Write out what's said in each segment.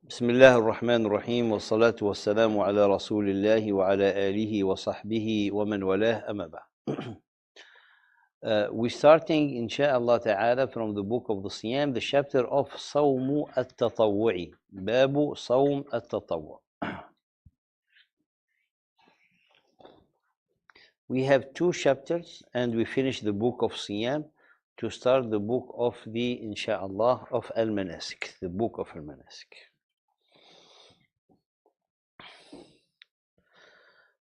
بسم الله الرحمن الرحيم والصلاة والسلام على رسول الله وعلى آله وصحبه ومن والاه أما بعد. We're starting inshallah ta'ala from the book of the Siyam, the chapter of صوم التطوع. باب صوم التطوع. We have two chapters and we finish the book of Siyam to start the book of the inshallah of Al-Manasik, the book of Al-Manasik.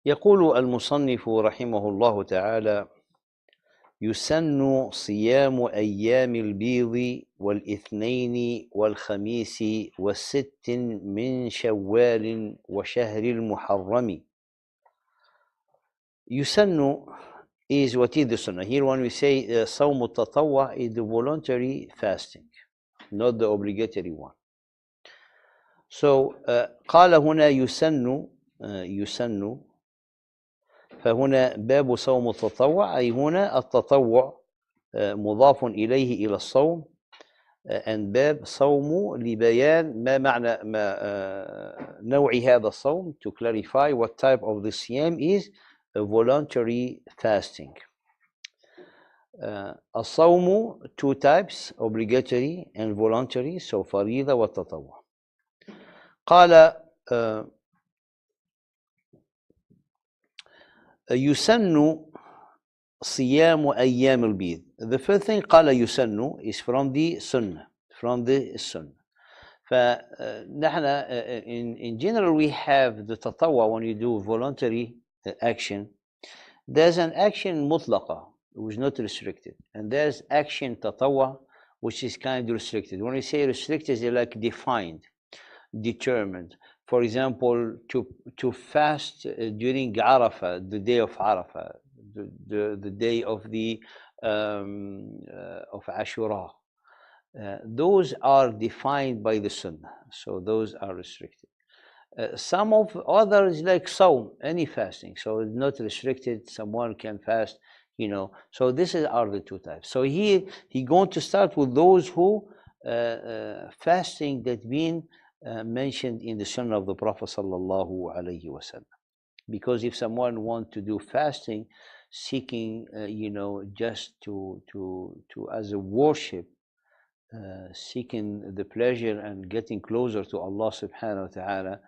يقول المصنف رحمه الله تعالى: يسن صيام أيام البيض والاثنين والخميس والست من شوال وشهر المحرم. يسن is what is the sunnah. Here when we say صوم التطوع is the voluntary fasting, not the obligatory one. So قال هنا يسن فهنا باب صوم التطوع، أي هنا التطوع مضاف إليه إلى الصوم، and باب صوم لبيان ما معنى نوع هذا الصوم, to clarify what type of the siyam is a voluntary fasting. الصوم two types, obligatory and voluntary, so فريضة والتطوع. قال يسن صيام أيام البيض. The first thing قال يسن is from the sunnah, فنحن in general we have the تطوع. When you do voluntary action, there's an action مطلقة which is not restricted, and there's action تطوع which is kind of restricted. When we say restricted, they're like defined, determined. For example, to fast during Arafah, the day of Arafah, the day of the of Ashura. Those are defined by the Sunnah, so those are restricted. Some of others like Sawm, any fasting, so it's not restricted. Someone can fast, So this are the two types. So here he going to start with those who fasting that been mentioned in the Sunnah of the Prophet sallallahu alaihi wasallam. Because if someone want to do fasting, seeking, just to as a worship, seeking the pleasure and getting closer to Allah subhanahu wa ta'ala,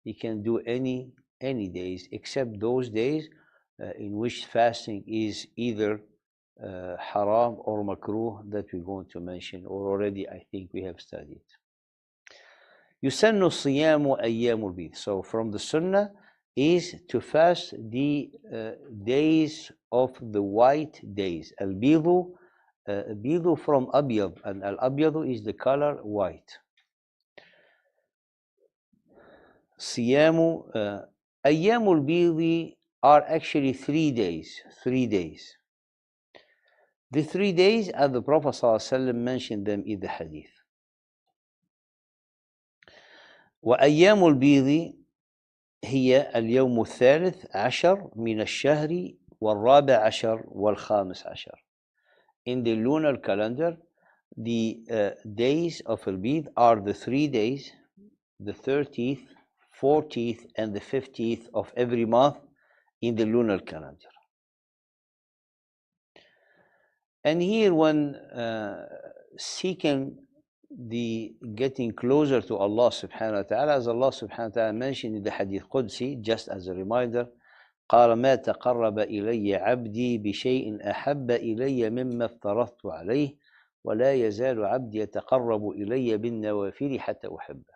he can do any days except those days in which fasting is either haram or makruh, that we're going to mention, or already I think we have studied. يسن الصيام أيام البيض. So from the sunnah is to fast the days of the white days. البيض بيض from أبيض, and الأبيض is the color white. صيام أيام البيض are actually 3 days. The 3 days, as the Prophet ﷺ mentioned them in the hadith. وأيام البيض هي اليوم الثالث عشر من الشهر والرابع عشر والخامس عشر. In the lunar calendar, the days of al-Bid are the 3 days, the 30th, 40th, and the 50th of every month in the lunar calendar. And here when seeking the getting closer to Allah subhanahu wa ta'ala, as Allah subhanahu wa ta'ala mentioned in the hadith Qudsi, just as a reminder, قال ما تقرب إلي عبدي بشيء أحب إلي مما افترضت عليه ولا يزال عبدي يتقرب إلي بالنوافل حتى أحبه.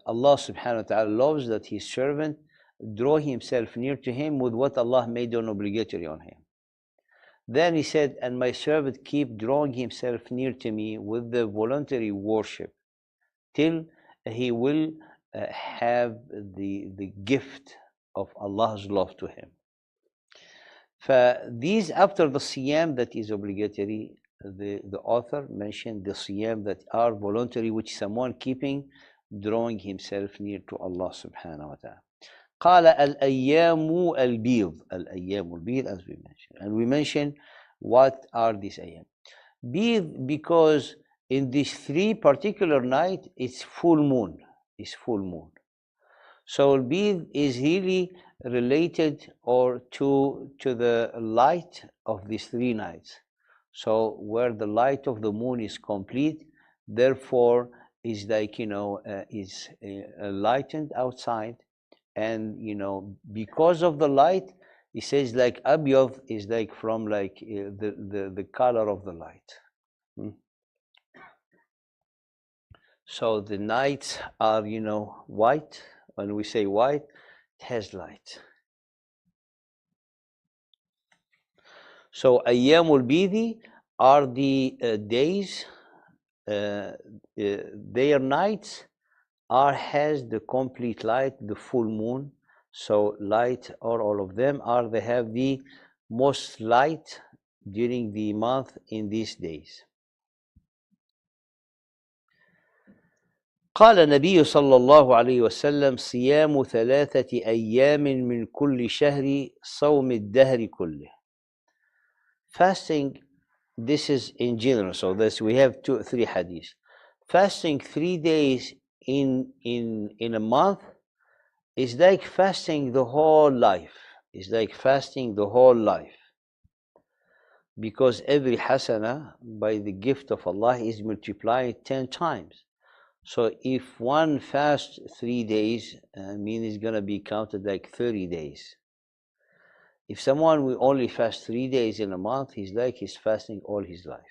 Allah subhanahu wa ta'ala loves that his servant draw himself near to him with what Allah made on obligatory on him. Then he said, and my servant keep drawing himself near to me with the voluntary worship till he will have the gift of Allah's love to him. These, after the siyam that is obligatory, the author mentioned the siyam that are voluntary, which someone keeping, drawing himself near to Allah subhanahu wa ta'ala. قال الأيام البيض, as we mentioned. And we mentioned what are these ayam. Bid, because in these three particular nights, it's full moon. It's full moon. So Al-Bid is really related or to the light of these three nights. So where the light of the moon is complete, therefore is like is lightened outside, and because of the light, it says like Abyad is like from like the color of the light. Hmm. So the nights are white. When we say white, it has light. So Ayyamul Bidi are the days, their nights has the complete light, the full moon. So light, or all of them they have the most light during the month in these days. قال النبي صلى الله عليه وسلم صيام 3 أيام من كل شهر صوم الدهر كله. Fasting, this is in general, so this we have 3 hadiths. Fasting 3 days in a month is like fasting the whole life. It's like fasting the whole life, because every hasana by the gift of Allah is multiplied 10 times. So if one fasts 3 days, it's going to be counted like 30 days. If someone will only fast 3 days in a month, he's fasting all his life.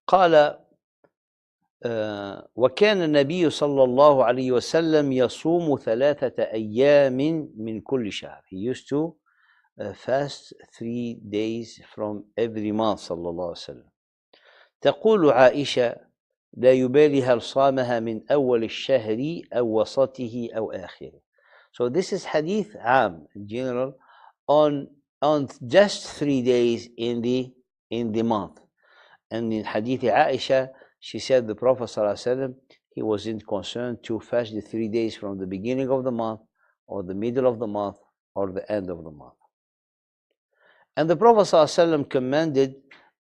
قال وكان النبي صلى الله عليه وسلم يصوم 3 أيام من كل شهر. He used to fast 3 days from every month صلى الله عليه وسلم. تقول عائشة لا يبالي هل صامها من أول الشهر أو وسطه أو آخره. So this is hadith عام in general on just 3 days in the month. And in hadith Aisha, she said the Prophet ﷺ, he wasn't concerned to fast the 3 days from the beginning of the month, or the middle of the month, or the end of the month. And the Prophet ﷺ commanded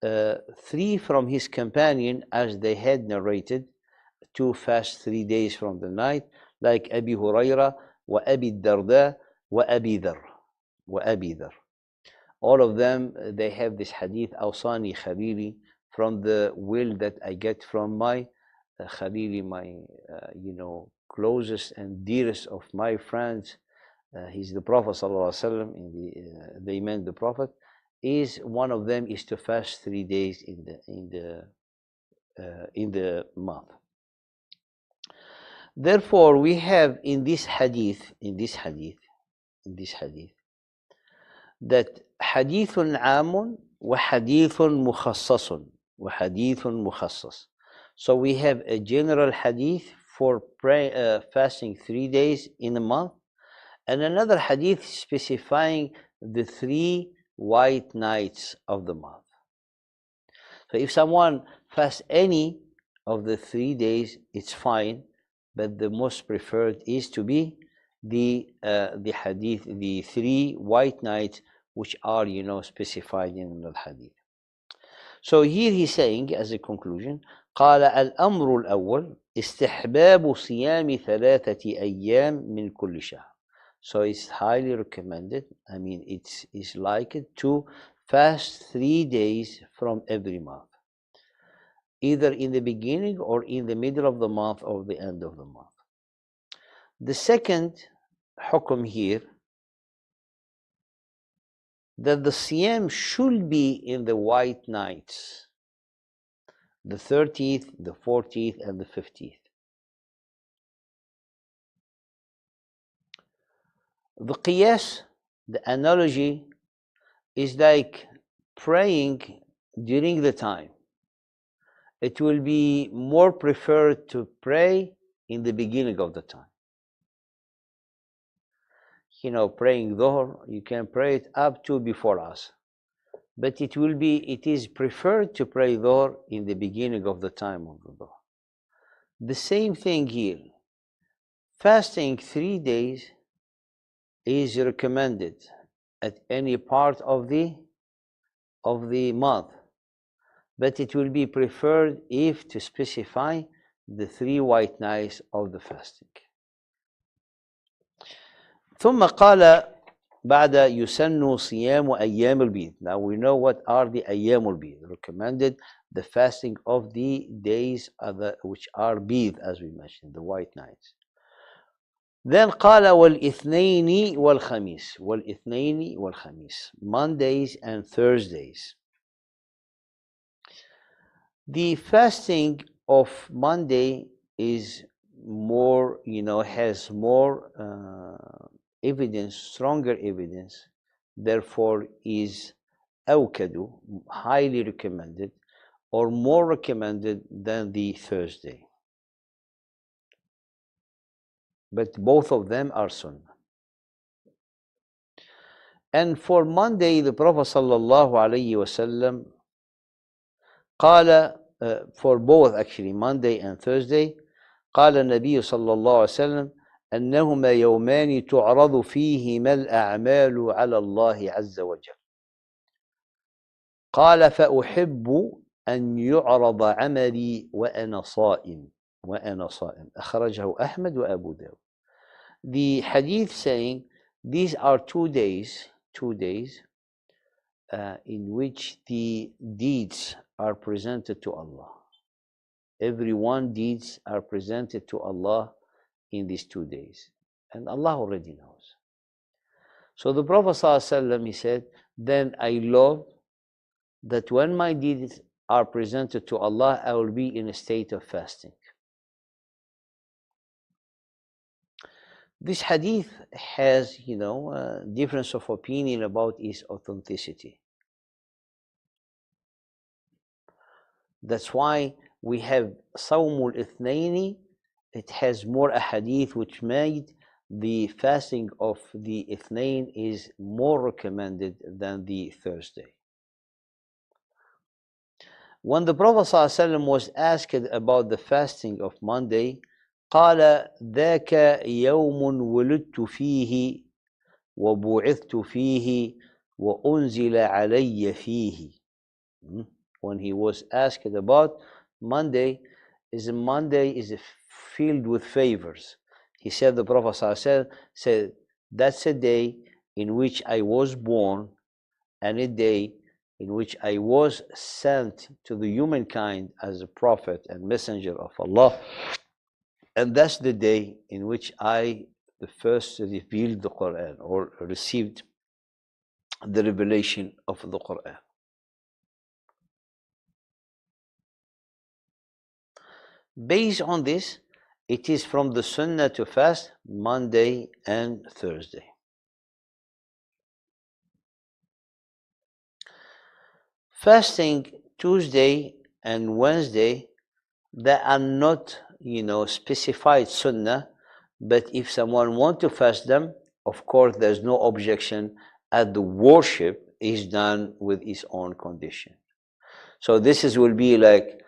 3 from his companion, as they had narrated, to fast 3 days from the night, like Abi Huraira, wa Abi Darda, wa Abi Dhar. All of them, they have this hadith, Awsani Khalili, from the will that I get from my Khalili, my closest and dearest of my friends. He's the Prophet ﷺ. They meant the Prophet. Is one of them is to fast 3 days in the month. Therefore, we have in this hadith that hadithun amun wa hadithun mukhassas. So we have a general hadith for fasting 3 days in a month, and another hadith specifying the 3 white nights of the month. So if someone fasts any of the 3 days, it's fine, but the most preferred is to be the hadith, the 3 white nights, which are specified in the hadith. So here he's saying as a conclusion, قال الأمر الأول استحباب صيام 3 أيام من كل شهر. So it's highly recommended. It's like it to fast 3 days from every month, either in the beginning or in the middle of the month or the end of the month. The second hukum here, that the siyam should be in the white nights, the 30th, the 40th, and the 50th. The qiyas, the analogy, is like praying during the time. It will be more preferred to pray in the beginning of the time. Praying Dhuhr, you can pray it up to before us. But it is preferred to pray Dhuhr in the beginning of the time of the Dhuhr. The same thing here. Fasting 3 days is recommended at any part of the month, but it will be preferred if to specify the 3 white nights of the fasting. ثم قال بعد يسن صيام أيام البيض. Now we know what are the أيام البيض, recommended the fasting of the days which are بيض, as we mentioned, the white nights. Then قال والاثنين والخميس, والاثنين والخميس, Mondays and Thursdays. The fasting of Monday is more, has more evidence, stronger evidence, therefore is أوكد, highly recommended, or more recommended than the Thursday. But both of them are sunnah. And for Monday, the Prophet sallallahu alaihi wasallam قال, for both actually, Monday and Thursday, قال النبي صلى الله عليه وسلم أنهما يومان تعرض فيهما الأعمال على الله عز وجل. قال فأحب أن يعرض عملي وأنا صائم أخرجه أحمد وأبو داود. The hadith saying these are 2 days in which the deeds are presented to Allah. Everyone deeds are presented to Allah in these 2 days, and Allah already knows. So the Prophet ﷺ, he said, then I love that when my deeds are presented to Allah, I will be in a state of fasting. This hadith has, a difference of opinion about its authenticity. That's why we have Sawmul Ithnaini. It has more ahadith which made the fasting of the Ithnain is more recommended than the Thursday. When the Prophet ﷺ was asked about the fasting of Monday, قال ذاك يوم ولدت فيه وبعثت فيه وأنزل علي فيه. When he was asked about Monday is filled with favors. He said, the Prophet ﷺ said, that's a day in which I was born and a day in which I was sent to the humankind as a prophet and messenger of Allah. And that's the day in which I the first revealed the Quran, or received the revelation of the Quran. Based on this, it is from the Sunnah to fast Monday and Thursday. Fasting Tuesday and Wednesday, they are not, specified Sunnah, but if someone wants to fast them, of course, there's no objection, as the worship is done with its own condition. So this will be like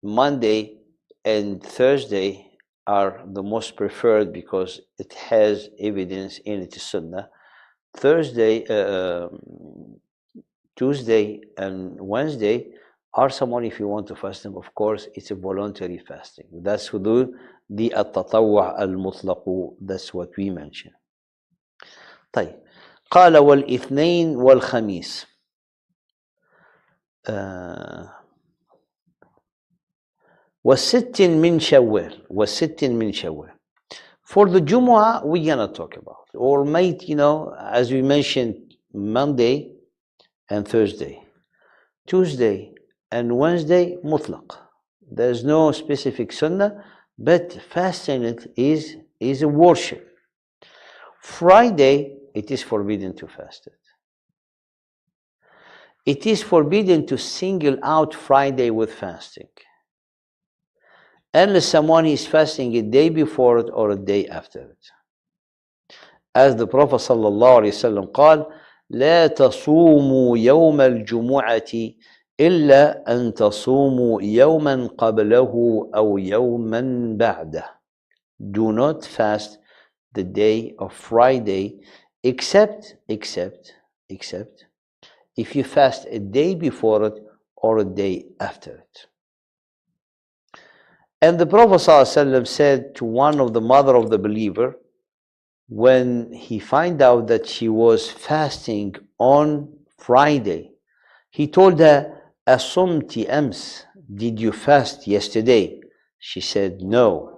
Monday and Thursday are the most preferred because it has evidence in it, Sunnah. Tuesday and Wednesday are someone, if you want to fast them, of course, it's a voluntary fasting. That's the التطوع المطلق. That's what we mentioned. طيب. قال والاثنين والخميس. وست من شوال. For the Jumu'ah, we're gonna talk about, or might, as we mentioned, Monday and Thursday, Tuesday and Wednesday, mutlaq. There's no specific sunnah, but fasting it is a worship. Friday, it is forbidden to fast it. It is forbidden to single out Friday with fasting, unless someone is fasting a day before it or a day after it. As the Prophet ﷺ قال, لا تصوموا يوم الجمعة إلا أن تصوموا يوما قبله أو يوما بعده. Do not fast the day of Friday except except if you fast a day before it or a day after it. And the Prophet ﷺ said to one of the mother of the believer, when he find out that she was fasting on Friday, he told her, Asumti ams, did you fast yesterday? She said, no.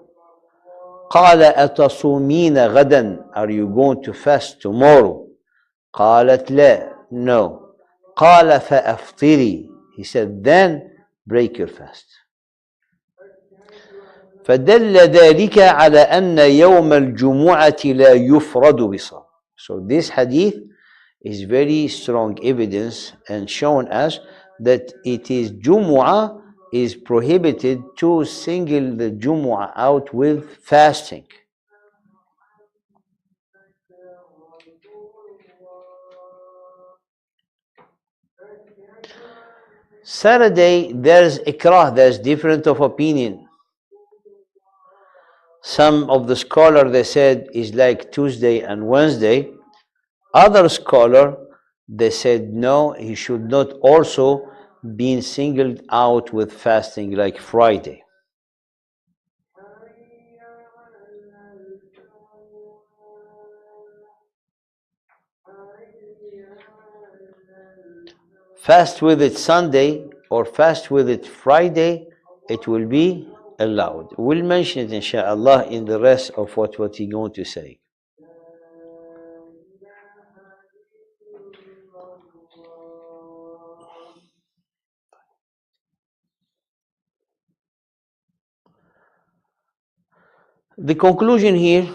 قال أتصومين غدا, are you going to fast tomorrow? قالت لا, no. قال فأفطري, he said, then break your fast. فدل ذلك على أن يوم الجمعة لا يفرد بصوم. So this hadith is very strong evidence and showing us that it is Jumu'ah is prohibited to single the Jumu'ah out with fasting. Saturday, there's ikrah, there's different of opinion. Some of the scholars, they said, is like Tuesday and Wednesday. Other scholar, they said, no, he should not also be singled out with fasting like Friday. Fast with it Sunday or fast with it Friday, it will be allowed. We'll mention it inshallah in the rest of what he's going to say. The conclusion here,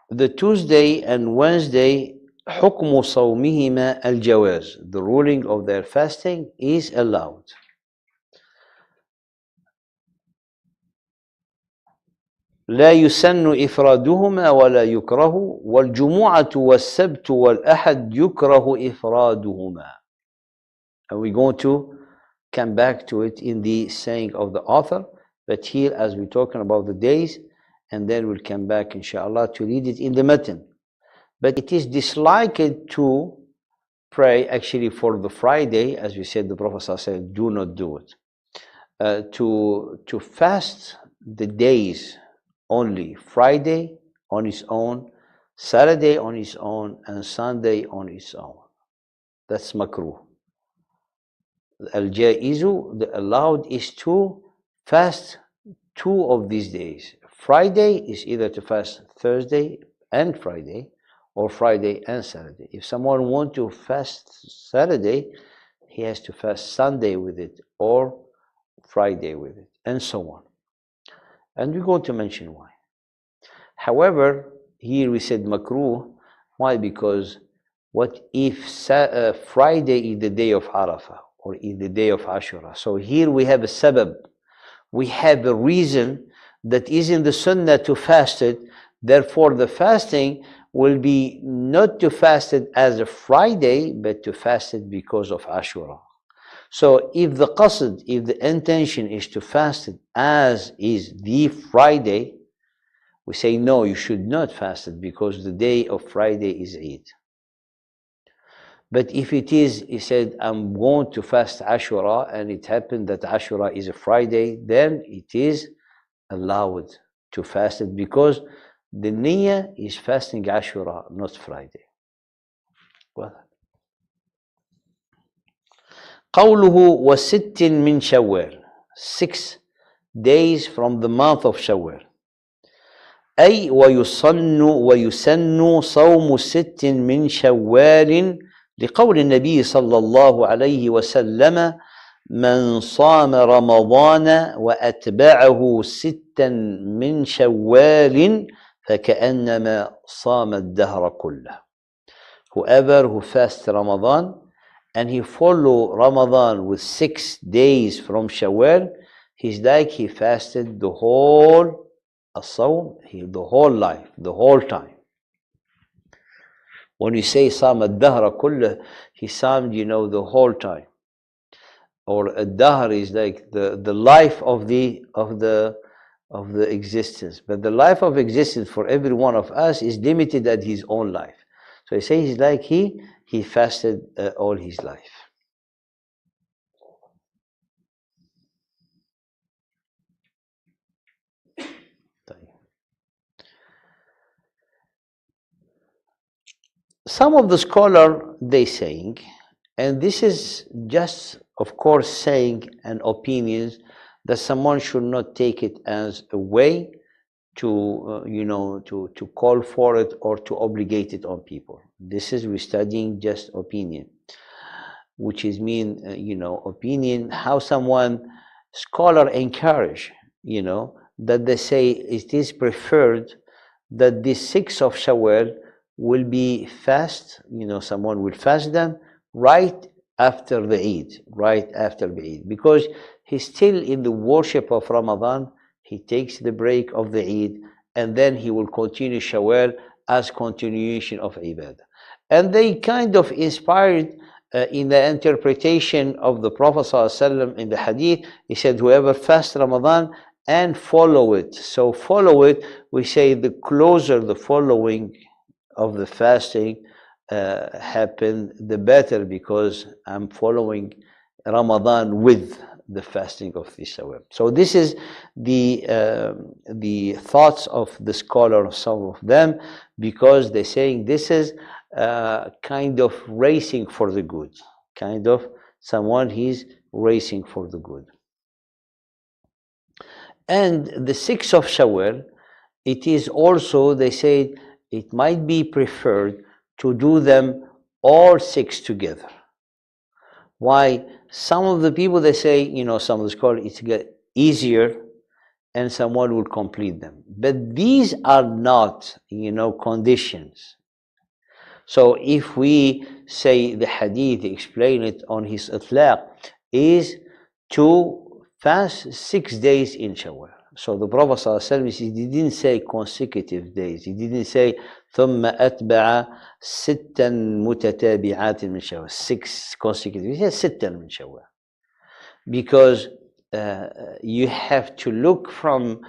the Tuesday and Wednesday, حكم صومهما الجواز, the ruling of their fasting is allowed. لا يسن إفرادهما ولا يكره والجمعة والسبت والأحد يكره إفرادهما. And we're going to come back to it in the saying of the author, but here as we're talking about the days, and then we'll come back inshallah to read it in the matan. But it is disliked to pray actually for the Friday, as we said, the Prophet said, do not do it. To fast the days only, Friday on its own, Saturday on its own, and Sunday on its own. That's makruh. Al-Jaizu, the allowed is to fast 2 of these days. Friday is either to fast Thursday and Friday, or Friday and Saturday. If someone wants to fast Saturday, he has to fast Sunday with it, or Friday with it, and so on. And we're going to mention why. However, here we said makruh. Why? Because what if Friday is the day of Arafah, or is the day of Ashura? So here we have a sabab. We have a reason that is in the sunnah to fast it. Therefore, the fasting will be not to fast it as a Friday, but to fast it because of Ashura. So if the qasd, if the intention is to fast it as is the Friday, we say no, you should not fast it because the day of Friday is Eid. But if it is, he said, I'm going to fast Ashura, and it happened that Ashura is a Friday, then it is allowed to fast it because the niyyah is fasting Ashura, not Friday. Well, قوله وست من شوال, 6 days from the month of Shawwal. أي ويسن صوم 6 من شوال لقول النبي صلى الله عليه وسلم من صام رمضان وأتبعه 6 من شوال فكأنما صام الدهر كله. Whoever who fasts Ramadan and he follow Ramadan with 6 days from Shawwal, he's like he fasted the whole as-sawm, the whole life, the whole time. When you say صام الدهر كله, he summed, the whole time. Or ad-dahr is like the life of the existence. But the life of existence for every one of us is limited at his own life. So he says he's like he he fasted all his life. Some of the scholar they saying, and this is just of course saying an opinion that someone should not take it as a way to to call for it or to obligate it on people. This is we're studying just opinion, which is mean opinion how someone scholar encourage that they say it is preferred that the 6th of Shawwal will be fast, someone will fast them right after the Eid, because he's still in the worship of Ramadan. He takes the break of the Eid, and then he will continue Shawwal as continuation of Ibadah. And they kind of inspired in the interpretation of the Prophet ﷺ in the Hadith. He said, whoever fasts Ramadan and follow it. So follow it, we say the closer the following of the fasting happen, the better, because I'm following Ramadan with the fasting of this Shawwal. So this is the thoughts of the scholar, some of them, because they're saying this is kind of racing for the good, kind of someone he's racing for the good. And the 6th of Shawwal, it is also, they say, it might be preferred to do them all 6 together. Why? Some of the people, they say, some of the scholars, it's easier and someone will complete them. But these are not, conditions. So if we say the hadith, explain it on his itlaq, is to fast 6 days in Shawwal. So the Prophet ﷺ, he didn't say consecutive days. He didn't say ثم أتبع 6 متتابعات من شوال, 6 consecutive. He said 6 من شوال, because you have to look from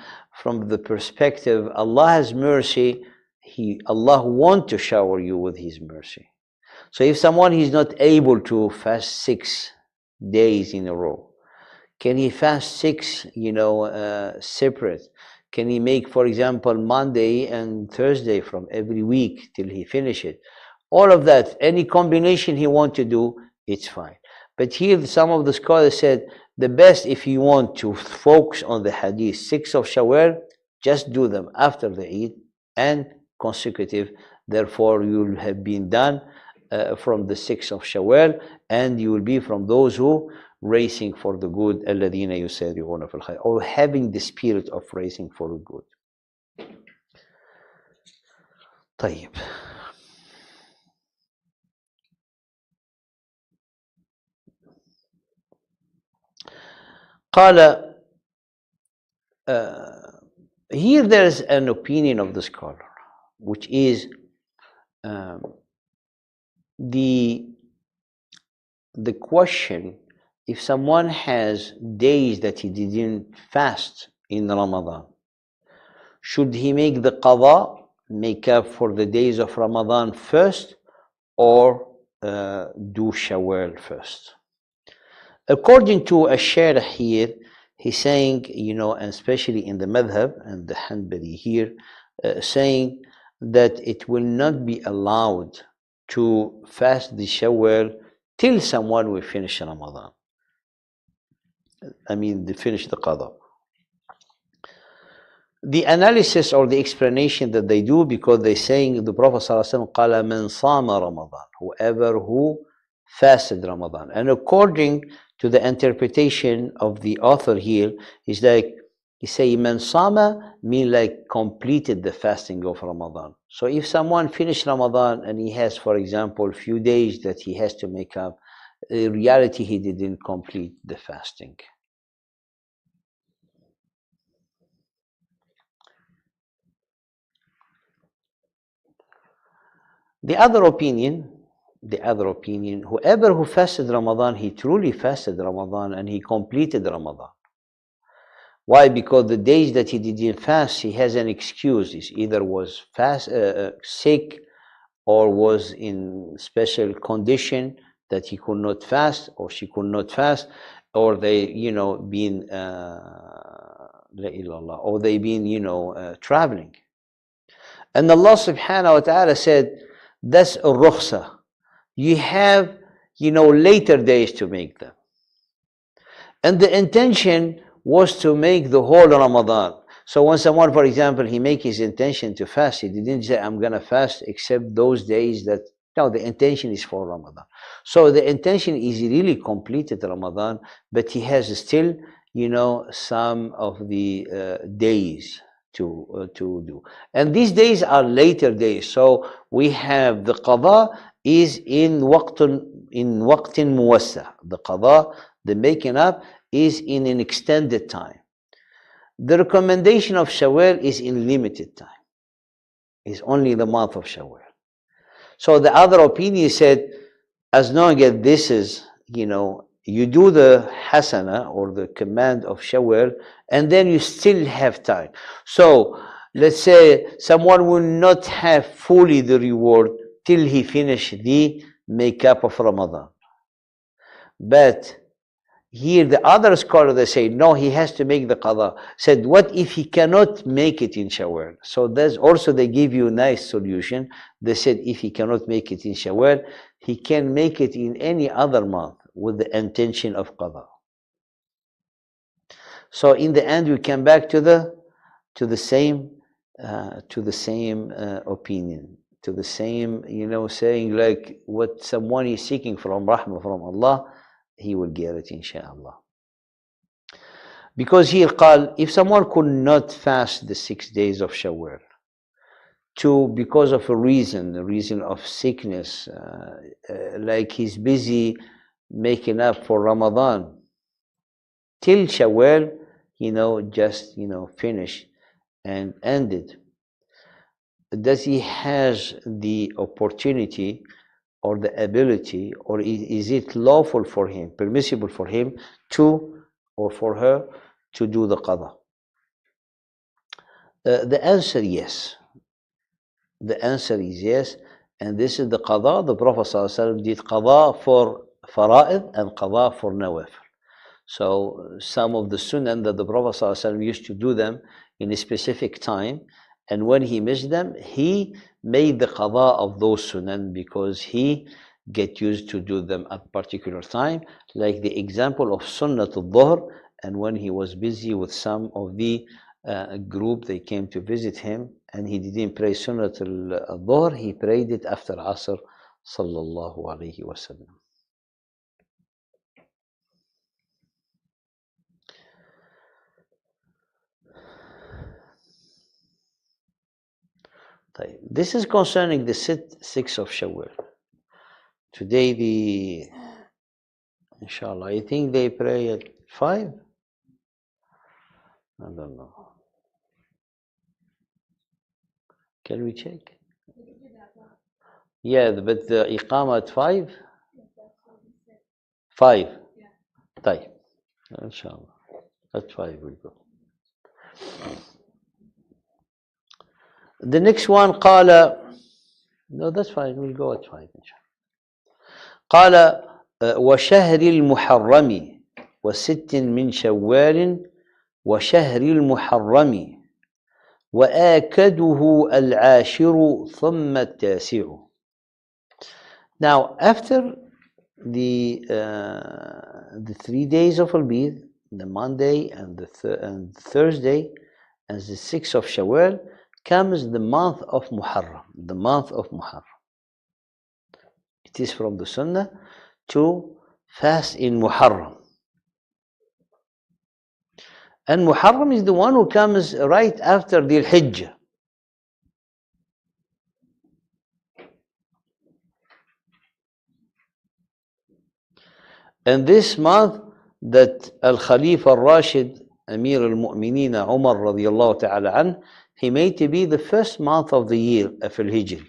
the perspective Allah has mercy. Allah wants to shower you with His mercy. So if someone is not able to fast 6 days in a row, can he fast 6, separate? Can he make, for example, Monday and Thursday from every week till he finish it? All of that, any combination he want to do, it's fine. But here, some of the scholars said, the best if you want to focus on the hadith, 6th of Shawwal, just do them after the Eid and consecutive. Therefore, you will have been done from the 6th of Shawwal, and you will be from those who racing for the good, الذين يسارعون في الخير, or having the spirit of racing for the good. طيب. قال here there is an opinion of the scholar, which is the question, if someone has days that he didn't fast in Ramadan, should he make the qada, make up for the days of Ramadan first, or do Shawwal first? According to a sharh here, he's saying, and especially in the madhab and the Hanbali here, saying that it will not be allowed to fast the Shawwal till someone will finish Ramadan. They finish the qada. The analysis or the explanation that they do, because they're saying the Prophet ﷺ قال من صام رمضان, whoever who fasted Ramadan. And according to the interpretation of the author here, is like he say man sama mean like completed the fasting of Ramadan. So if someone finished Ramadan and he has, for example, a few days that he has to make up, in reality he didn't complete the fasting. The other opinion, whoever who fasted Ramadan, he truly fasted Ramadan and he completed Ramadan. Why? Because the days that he didn't fast, he has an excuse. He either was sick, or was in special condition that he could not fast or she could not fast, or they, been La ilallah, or they been, traveling. And Allah subhanahu wa ta'ala said, that's a rukhsa. You have, later days to make them. And the intention was to make the whole Ramadan. So when someone, for example, he make his intention to fast, he didn't say, I'm going to fast except those days that, no, the intention is for Ramadan. So the intention is really completed Ramadan, but he has still, some of the days to do. And these days are later days. So we have the qada is in waqtin muwassa. The qada, the making up, is in an extended time. The recommendation of Shawwal is in limited time. It's only the month of Shawwal. So the other opinion said, as long as this is, you do the hasana or the command of Shawwal, and then you still have time. So let's say someone will not have fully the reward till he finish the makeup of Ramadan. But here the other scholar, they say, no, he has to make the qada. Said, what if he cannot make it in Shawwal? So that's also, they give you a nice solution. They said, if he cannot make it in Shawwal, he can make it in any other month with the intention of qada. So in the end, we come back to the same opinion, to the same, saying like what someone is seeking from rahmah from Allah, he will get it, inshallah. Because here, قال, if someone could not fast the 6 days of Shawwal, because of a reason of sickness, like he's busy making up for Ramadan, till Shawwal, just, finish and ended. Does he has the opportunity or the ability, or is it lawful for him, permissible for him to, or for her to do the qada? The answer, yes. The answer is yes. And this is the qada. The Prophet ﷺ did qada for fara'id and qada for nawafil. So some of the sunnah that the Prophet ﷺ used to do them in a specific time, and when he missed them, he made the qada of those sunan because he get used to do them at particular time, like the example of sunnat al-dhuhr. And when he was busy with some of the group, they came to visit him, and he didn't pray sunnat al-dhuhr, he prayed it after Asr, sallallahu alayhi wa sallam. This is concerning the 6th of Shawwal. Today, inshallah, I think they pray at 5. I don't know. Can we check? Yeah, but the Iqamah at 5? 5. طيب. Inshallah. At 5 we go. The next one, قال, no, that's fine, we'll go at 5 inshallah. قال وشهر المحرم وست من شوال وشهر المحرم وآكده العاشر ثم التاسع. Now, after the 3 days of Al-Bid, the Monday and the Thursday, and the 6th of Shawwal, comes the month of Muharram. The month of Muharram. It is from the Sunnah to fast in Muharram. And Muharram is the one who comes right after the Hijjah. And this month that Al-Khalifa Al-Rashid, Amir Al-Mu'mineen, Umar radiallahu ta'ala anh, he made to be the first month of the year of Al-Hijri.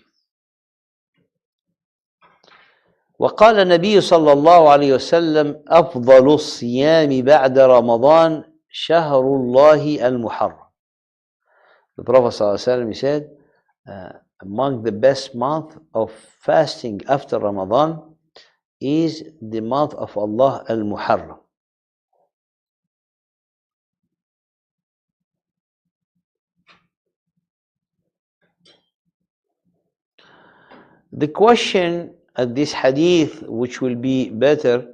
وقال النبي صلى الله عليه وسلم أفضل الصيام بعد رمضان شهر الله المحرم. The Prophet صلى الله عليه وسلم, he said, among the best month of fasting after Ramadan is the month of Allah Al-Muharram. The question at this hadith, which will be better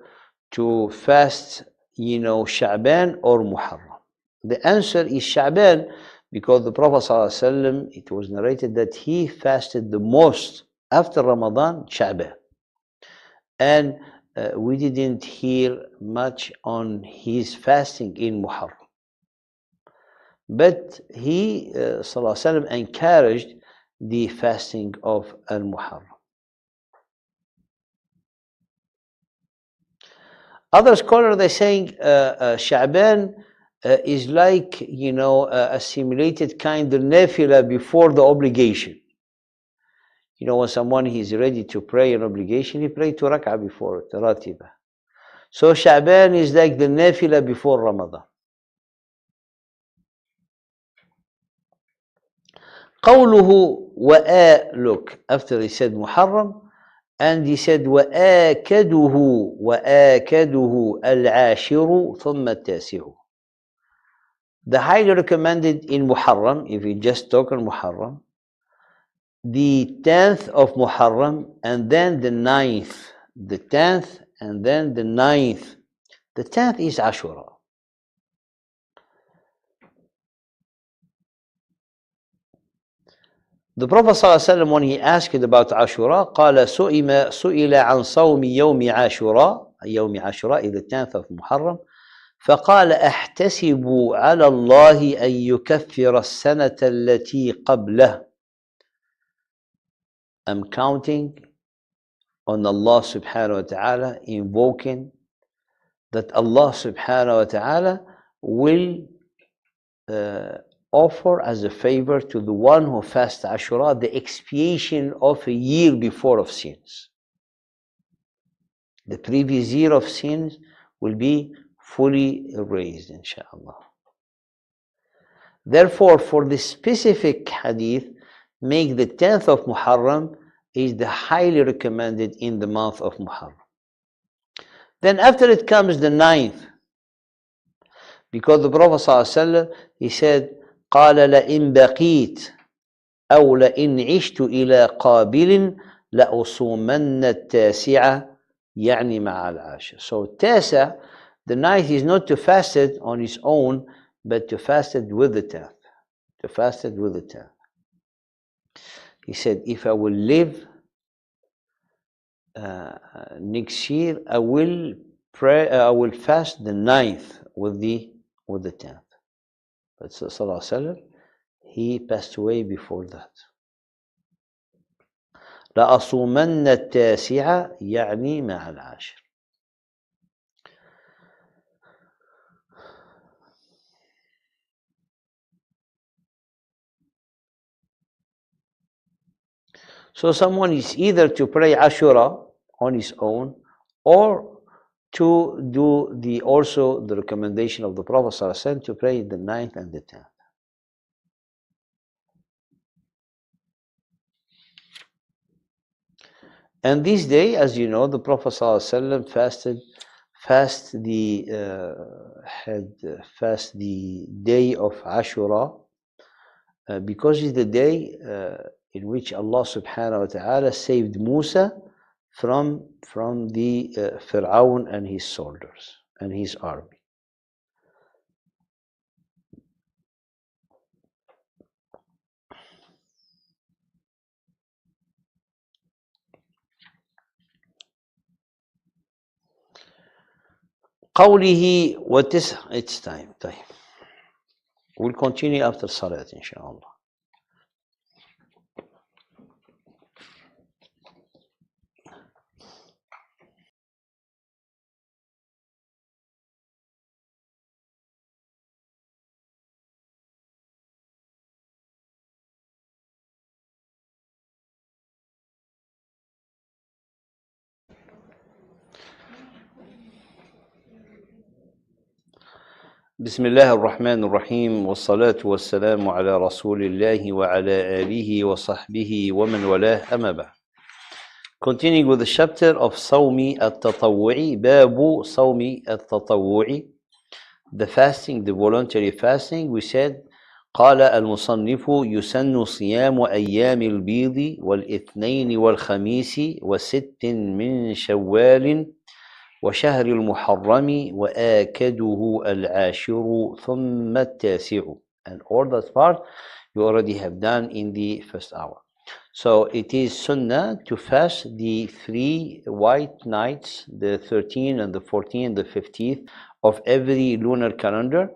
to fast, Sha'ban or Muharram? The answer is Sha'ban, because the Prophet ﷺ, it was narrated that he fasted the most after Ramadan, Sha'ban. And we didn't hear much on his fasting in Muharram. But he, ﷺ, encouraged the fasting of Al-Muharram. Other scholars, they're saying Sha'ban is like, a simulated kind of nafila before the obligation. When someone is ready to pray an obligation, he pray 2 rak'ah before it, ratiba. So Sha'ban is like the nafila before Ramadan. قوله look, after he said Muharram, and he said وآكده العاشر ثم التاسع. The highly recommended in Muharram, if we just talk on Muharram, the 10th of Muharram, and then the 9th. The 10th and then the 9th. The 10th is Ashura. The Prophet ﷺ, when he asked about Ashura, قال سئل عن صوم يوم عاشوراء, يوم عاشوراء is the 10th of Muharram, فقال أحتسب على الله أن يكفر السنة التي قبله. I'm counting on Allah subhanahu wa ta'ala, invoking that Allah subhanahu wa ta'ala will offer as a favor to the one who fasts Ashura the expiation of a year before of sins. The previous year of sins will be fully erased, inshallah. Therefore, for this specific hadith, make the 10th of Muharram is the highly recommended in the month of Muharram. Then after it comes the 9th, because the Prophet ﷺ, he said, قال لئن بقيت أو لئن عشت إلى قابل لأصومن التاسعة يعني مع العاشر. So تاسع, the 9th is not to fast it on its own, but to fast it with the 10th. To fast it with the 10th. He said, if I will live next year, I will pray. I will fast the 9th with the 10th. But Sallallahu Alaihi Wasallam, he passed away before that. لأصومن التاسعة يعني مع العاشر. So someone is either to pray Ashura on his own, or to do also the recommendation of the Prophet ﷺ to pray the 9th and the 10th. And this day, as you know, the Prophet ﷺ fast the day of Ashura, because it's the day in which Allah subhanahu wa ta'ala saved Musa from the Fir'aun and his soldiers and his army. قوله وتسع, it's time. We'll continue after Salat, inshallah. بسم الله الرحمن الرحيم والصلاة والسلام على رسول الله وعلى آله وصحبه ومن والاه أما بعد. Continuing with the chapter of صوم التطوع باب صوم التطوع, the fasting, the voluntary fasting. We said قال المصنف يسن صيام أيام البيض والاثنين والخميس وست من شوال وشهر المحرم وآكده العاشر ثم التاسع. And all that part you already have done in the first hour. So it is sunnah to fast the 3 white nights, the 13th and the 14th and the 15th of every lunar calendar,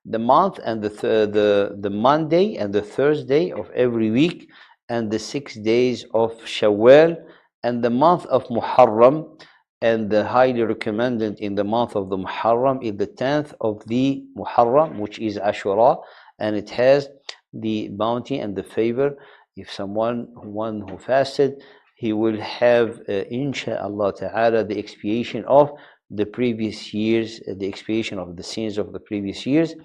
the month and the Monday and the Thursday of every week, and the 6 days of Shawwal, and the month of Muharram. And the highly recommended in the month of the Muharram is the 10th of the Muharram, which is Ashura, and it has the bounty and the favor. If one who fasted, he will have, insha'Allah ta'ala, the expiation of the previous years, the expiation of the sins of the previous years.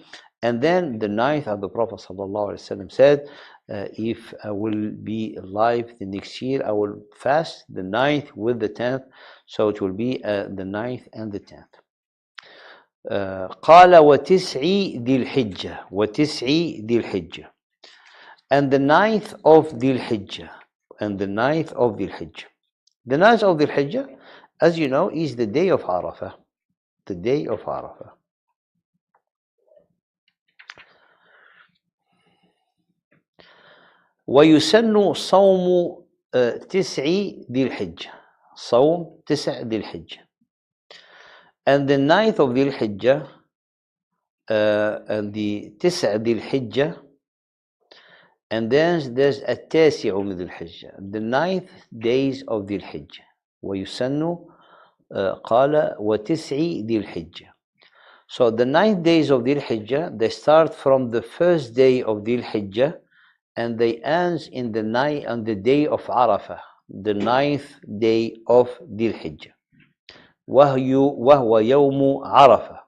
And then the ninth of the Prophet ﷺ said, if I will be alive the next year, I will fast the ninth with the 10th. So it will be the ninth and the 10th. قال وتسع ذي الحجة وتسع ذي الحجة, and the ninth of Dhul Hijjah, and the ninth of Dhul Hijjah. The ninth of Dhul Hijjah, as you know, is the day of Arafah. The day of Arafah. ويسن صوم تسع ذي الحجة. صوم تسع ذي الحجة. And the ninth of Dhul Hijjah, and the تسع ذي الحجة, and then there's التاسع من ذي الحجة, the ninth days of ذي الحجة. ويسن قال وتسع ذي الحجة. So the 9 days of Dhul Hijjah, they start from the first day of Dhul Hijjah and they end in the night on the day of Arafah, the 9th day of Dhul Hijjah. وهو يوم عرفة.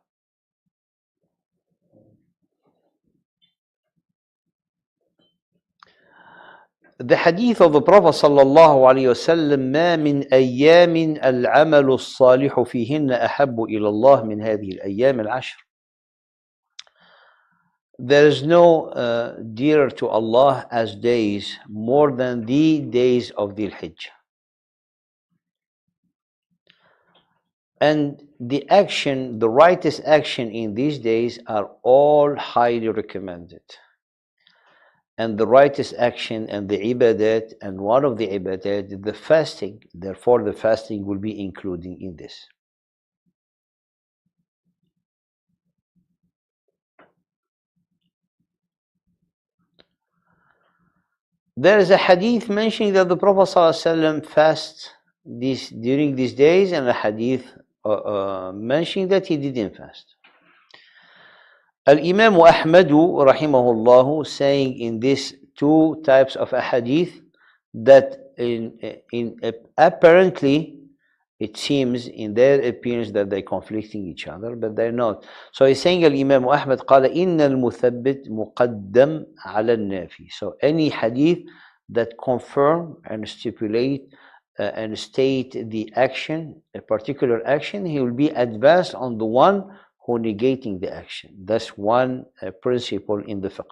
The hadith of the Prophet sallallahu alaihi wasallam, ما من أيام العمل الصالح فيهن أحب إلى الله من هذه الأيام العشر. There is no dearer to Allah as days more than the days of Dhul Hijjah. And the action, the righteous action in these days are all highly recommended. And the righteous action and the ibadat, and one of the ibadat is the fasting. Therefore, the fasting will be included in this. There is a hadith mentioning that the Prophet ﷺ fasts during these days, and a hadith mentioning that he didn't fast. Al-Imam Ahmadu rahimahullah saying in these two types of hadith that in apparently it seems in their appearance that they're conflicting each other, but they're not. So he's saying Al-Imam Ahmad قال إن المثبت مقدم على النافي. So any hadith that confirm and stipulate and state the action, a particular action, he will be advanced on the one who negating the action. That's one principle in the fiqh.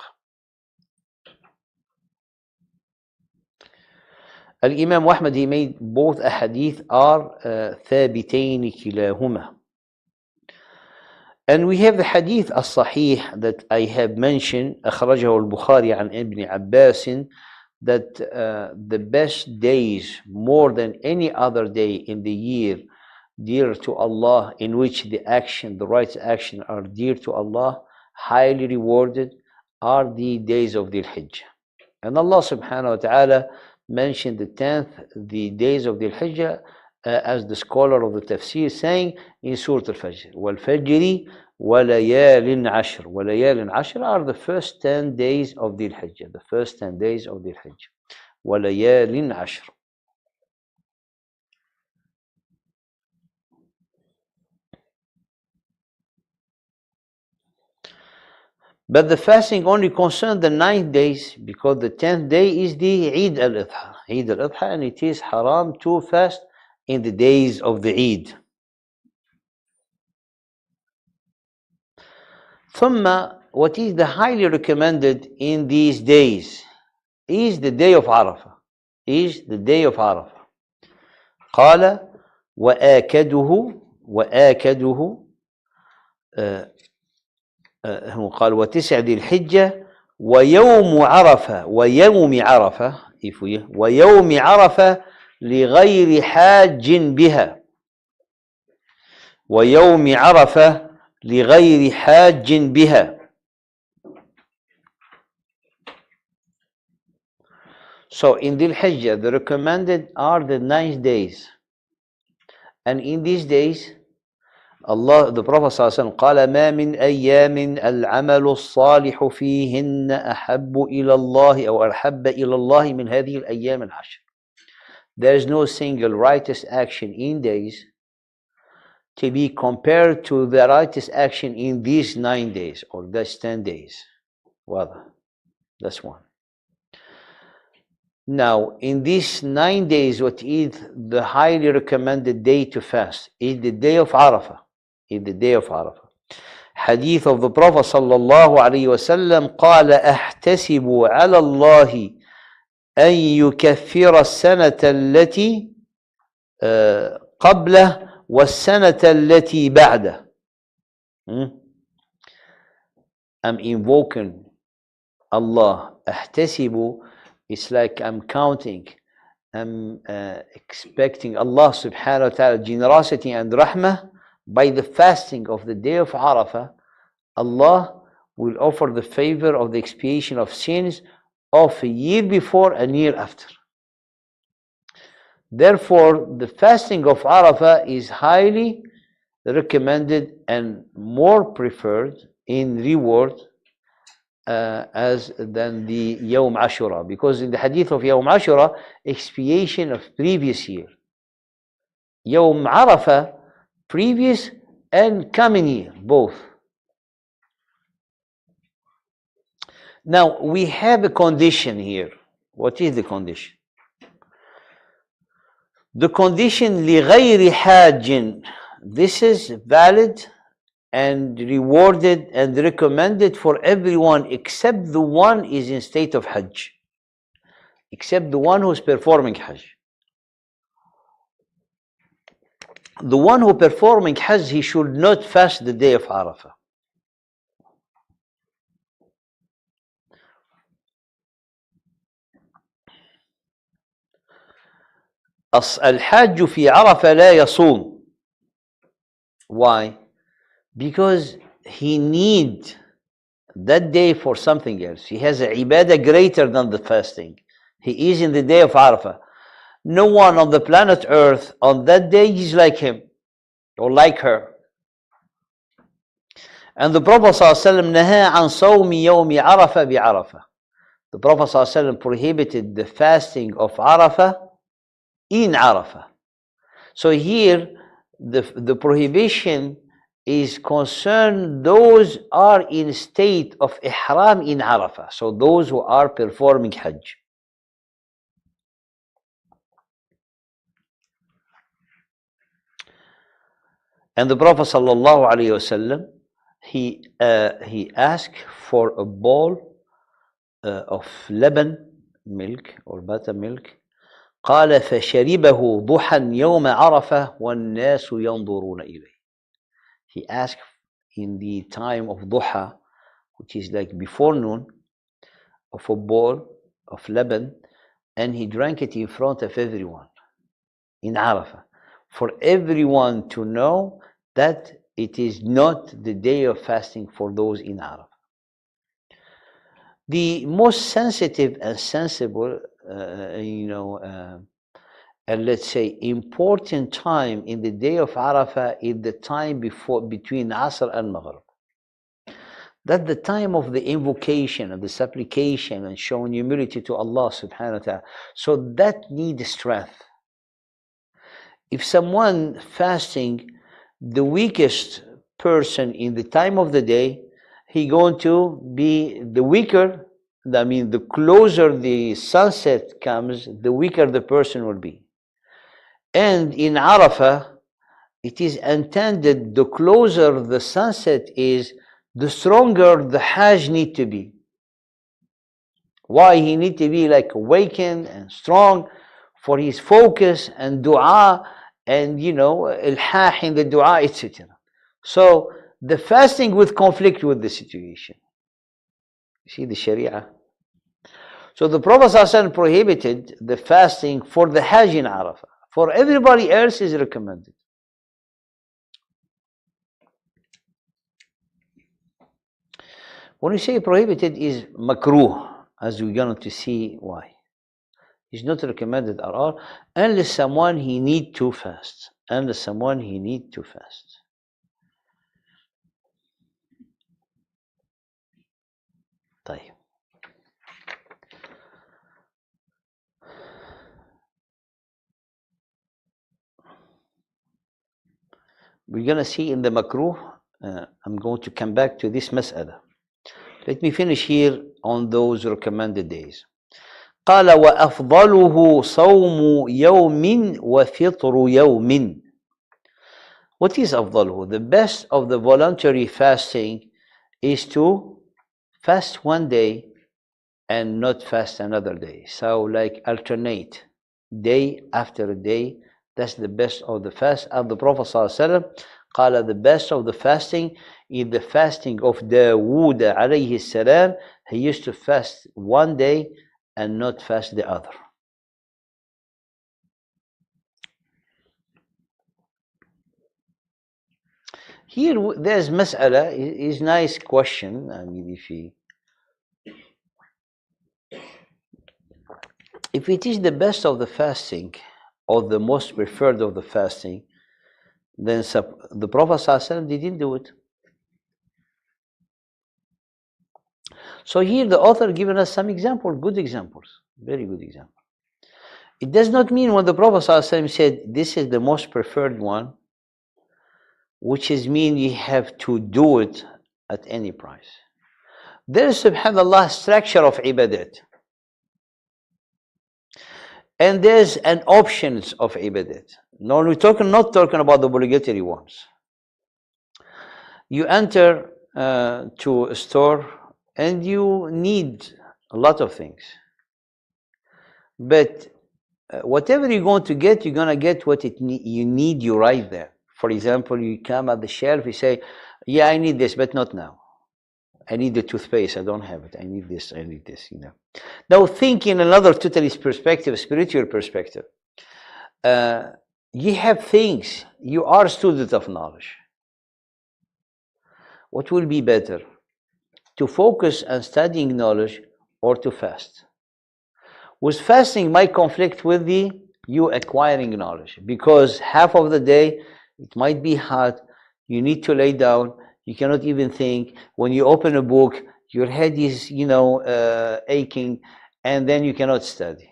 Al-Imam Ahmad, he made both ahadith are ثابتين كلاهما. And we have the hadith as-sahih that I have mentioned, أخرجه البخاري عن ابن عباس, that the best days more than any other day in the year dear to Allah, in which the action, the right action are dear to Allah, highly rewarded, are the days of Dhul Hijjah. And Allah subhanahu wa ta'ala mentioned the 10th, the days of Dhul Hijjah, as the scholar of the tafsir saying in Surah Al-Fajr, وَالْفَجْرِ وَلَيَالٍ عَشْرٍ. وَلَيَالٍ عَشْرٍ are the first 10 days of Dhul Hijjah, the first 10 days of Dhul Hijjah. وَلَيَالٍ عَشْرٍ. But the fasting only concerns the 9 days, because the 10th day is the Eid al-Adha. Eid al-Adha, and it is haram to fast in the days of the Eid. ثم, what is the highly recommended in these days is the day of Arafah. Is the day of Arafah. قال وآكده هو قال وتسع ذي الحجة ويوم عرفة ويوم عرفة لغير حاج بها ويوم عرفة لغير حاج بها. So in Dhul Hijjah, the recommended are the 9 days. And in these days, the Prophet ﷺ قال ما من أيام العمل الصالح فيهن أحب إلى الله أو أحب إلى الله من هذه الأيام العشر. There is no single righteous action in days to be compared to the righteous action in these 9 days or these 10 days. Well, that's one. Now, in these 9 days, what is the highly recommended day to fast is the day of Arafah. Hadith of the Prophet sallallahu alaihi wasallam قال أحتسب على الله أن يكفر السنة التي قبله والسنة التي بعده. I'm invoking Allah. أحتسب, it's like I'm counting, I'm expecting Allah subhanahu wa ta'ala generosity and rahmah. By the fasting of the day of Arafah, Allah will offer the favor of the expiation of sins of a year before and year after. Therefore, the fasting of Arafah is highly recommended and more preferred in reward than the Yawm Ashura, because in the hadith of Yawm Ashura, expiation of previous year. Yawm Arafah, previous and coming year, both. Now, we have a condition here. What is the condition? The condition لغير حاج. This is valid and rewarded and recommended for everyone except the one is in state of Hajj. Except the one who is performing Hajj. The one who performing Hajj, he should not fast the day of Arafah. الحاج في عرفة لا يصوم. Why? Because he needs that day for something else. He has a ibadah greater than the fasting. He is in the day of Arafah. No one on the planet Earth on that day is like him or like her. And the Prophet ﷺ نهى عن صوم يوم عرفة بعرفة. The Prophet ﷺ prohibited the fasting of Arafah in Arafah. So here the prohibition is concerned those are in state of ihram in Arafah. So those who are performing Hajj. And the Prophet sallallahu alaihi wasallam, he asked for a bowl of laban, milk or buttermilk. قال فشربه ضحى يوم عرفة والناس ينظرون إليه. He asked in the time of duha, which is like before noon, of a bowl of laban, and he drank it in front of everyone in Arafah, for everyone to know that it is not the day of fasting for those in Arafah. The most sensitive and sensible, and let's say important time in the day of Arafah is the time between Asr and Maghrib. That's the time of the invocation and the supplication and showing humility to Allah subhanahu wa ta'ala. So that needs strength. If someone fasting, the weakest person in the time of the day, he going to be the weaker. I mean, the closer the sunset comes, the weaker the person will be. And in Arafah, it is intended the closer the sunset is, the stronger the Hajj need to be. Why he need to be like awakened and strong for his focus and dua and ilhah in the dua, etc. So the fasting would conflict with the situation. You see the Sharia. So the Prophet ﷺ prohibited the fasting for the Hajj in Arafah. For everybody else is recommended. When we say prohibited is makruh, as we're going to see why. It's not recommended at all unless someone he need to fast. Unless someone he need to fast. طيب. We're going to see in the makruh, I'm going to come back to this mas'ala. Let me finish here on those recommended days. قال وأفضله صوم يوم وفطر يوم. What is أفضله? The best of the voluntary fasting is to fast one day and not fast another day. So like alternate day after day. That's the best of the fast. And the Prophet ﷺ قال the best of the fasting is the fasting of Dawood alayhi salam. He used to fast one day and not fast the other. Here there's mas'ala, is nice question. I mean, if it is the best of the fasting or the most preferred of the fasting, then the Prophet ﷺ didn't do it. So here the author given us some examples, good examples, very good examples. It does not mean when the Prophet ﷺ said this is the most preferred one, which is mean you have to do it at any price. There is, subhanAllah, structure of ibadat. And there's an options of ibadat. No, we're not talking about the obligatory ones. You enter to a store and you need a lot of things. But whatever you're going to get, you're going to get what you need, you right there. For example, you come at the shelf, you say, yeah, I need this, but not now. I need the toothpaste, I don't have it. I need this, Now think in another totally perspective, spiritual perspective. You have things, you are a student of knowledge. What will be better? To focus on studying knowledge or to fast? With fasting might conflict with you acquiring knowledge, because half of the day it might be hot, you need to lay down, you cannot even think. When you open a book, your head is, aching, and then you cannot study.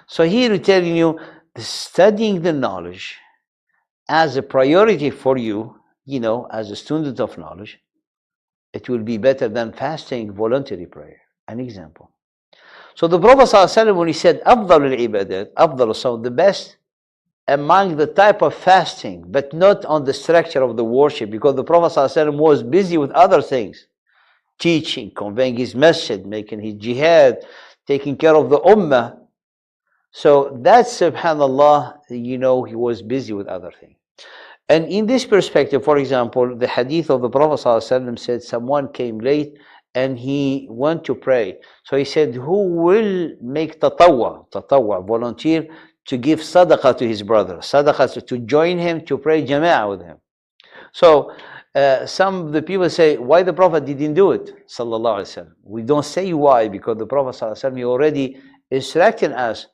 So here we're telling you, studying the knowledge as a priority for you, as a student of knowledge, it will be better than fasting voluntary prayer. An example. So the Prophet ﷺ, when he said, أفضل العبادات, أفضل الصوم, the best among the type of fasting, but not on the structure of the worship, because the Prophet ﷺ was busy with other things, teaching, conveying his message, making his jihad, taking care of the ummah. So that's, subhanAllah, he was busy with other things. And in this perspective, for example, the hadith of the Prophet ﷺ said someone came late and he went to pray. So he said, who will make tatawwa, volunteer, to give sadaqah to his brother, sadaqah to join him to pray jama'ah with him. So some of the people say, why the Prophet didn't do it, sallallahu alaihi wasallam. We don't say why, because the Prophet sallallahu alaihi wasallam, he already instructed us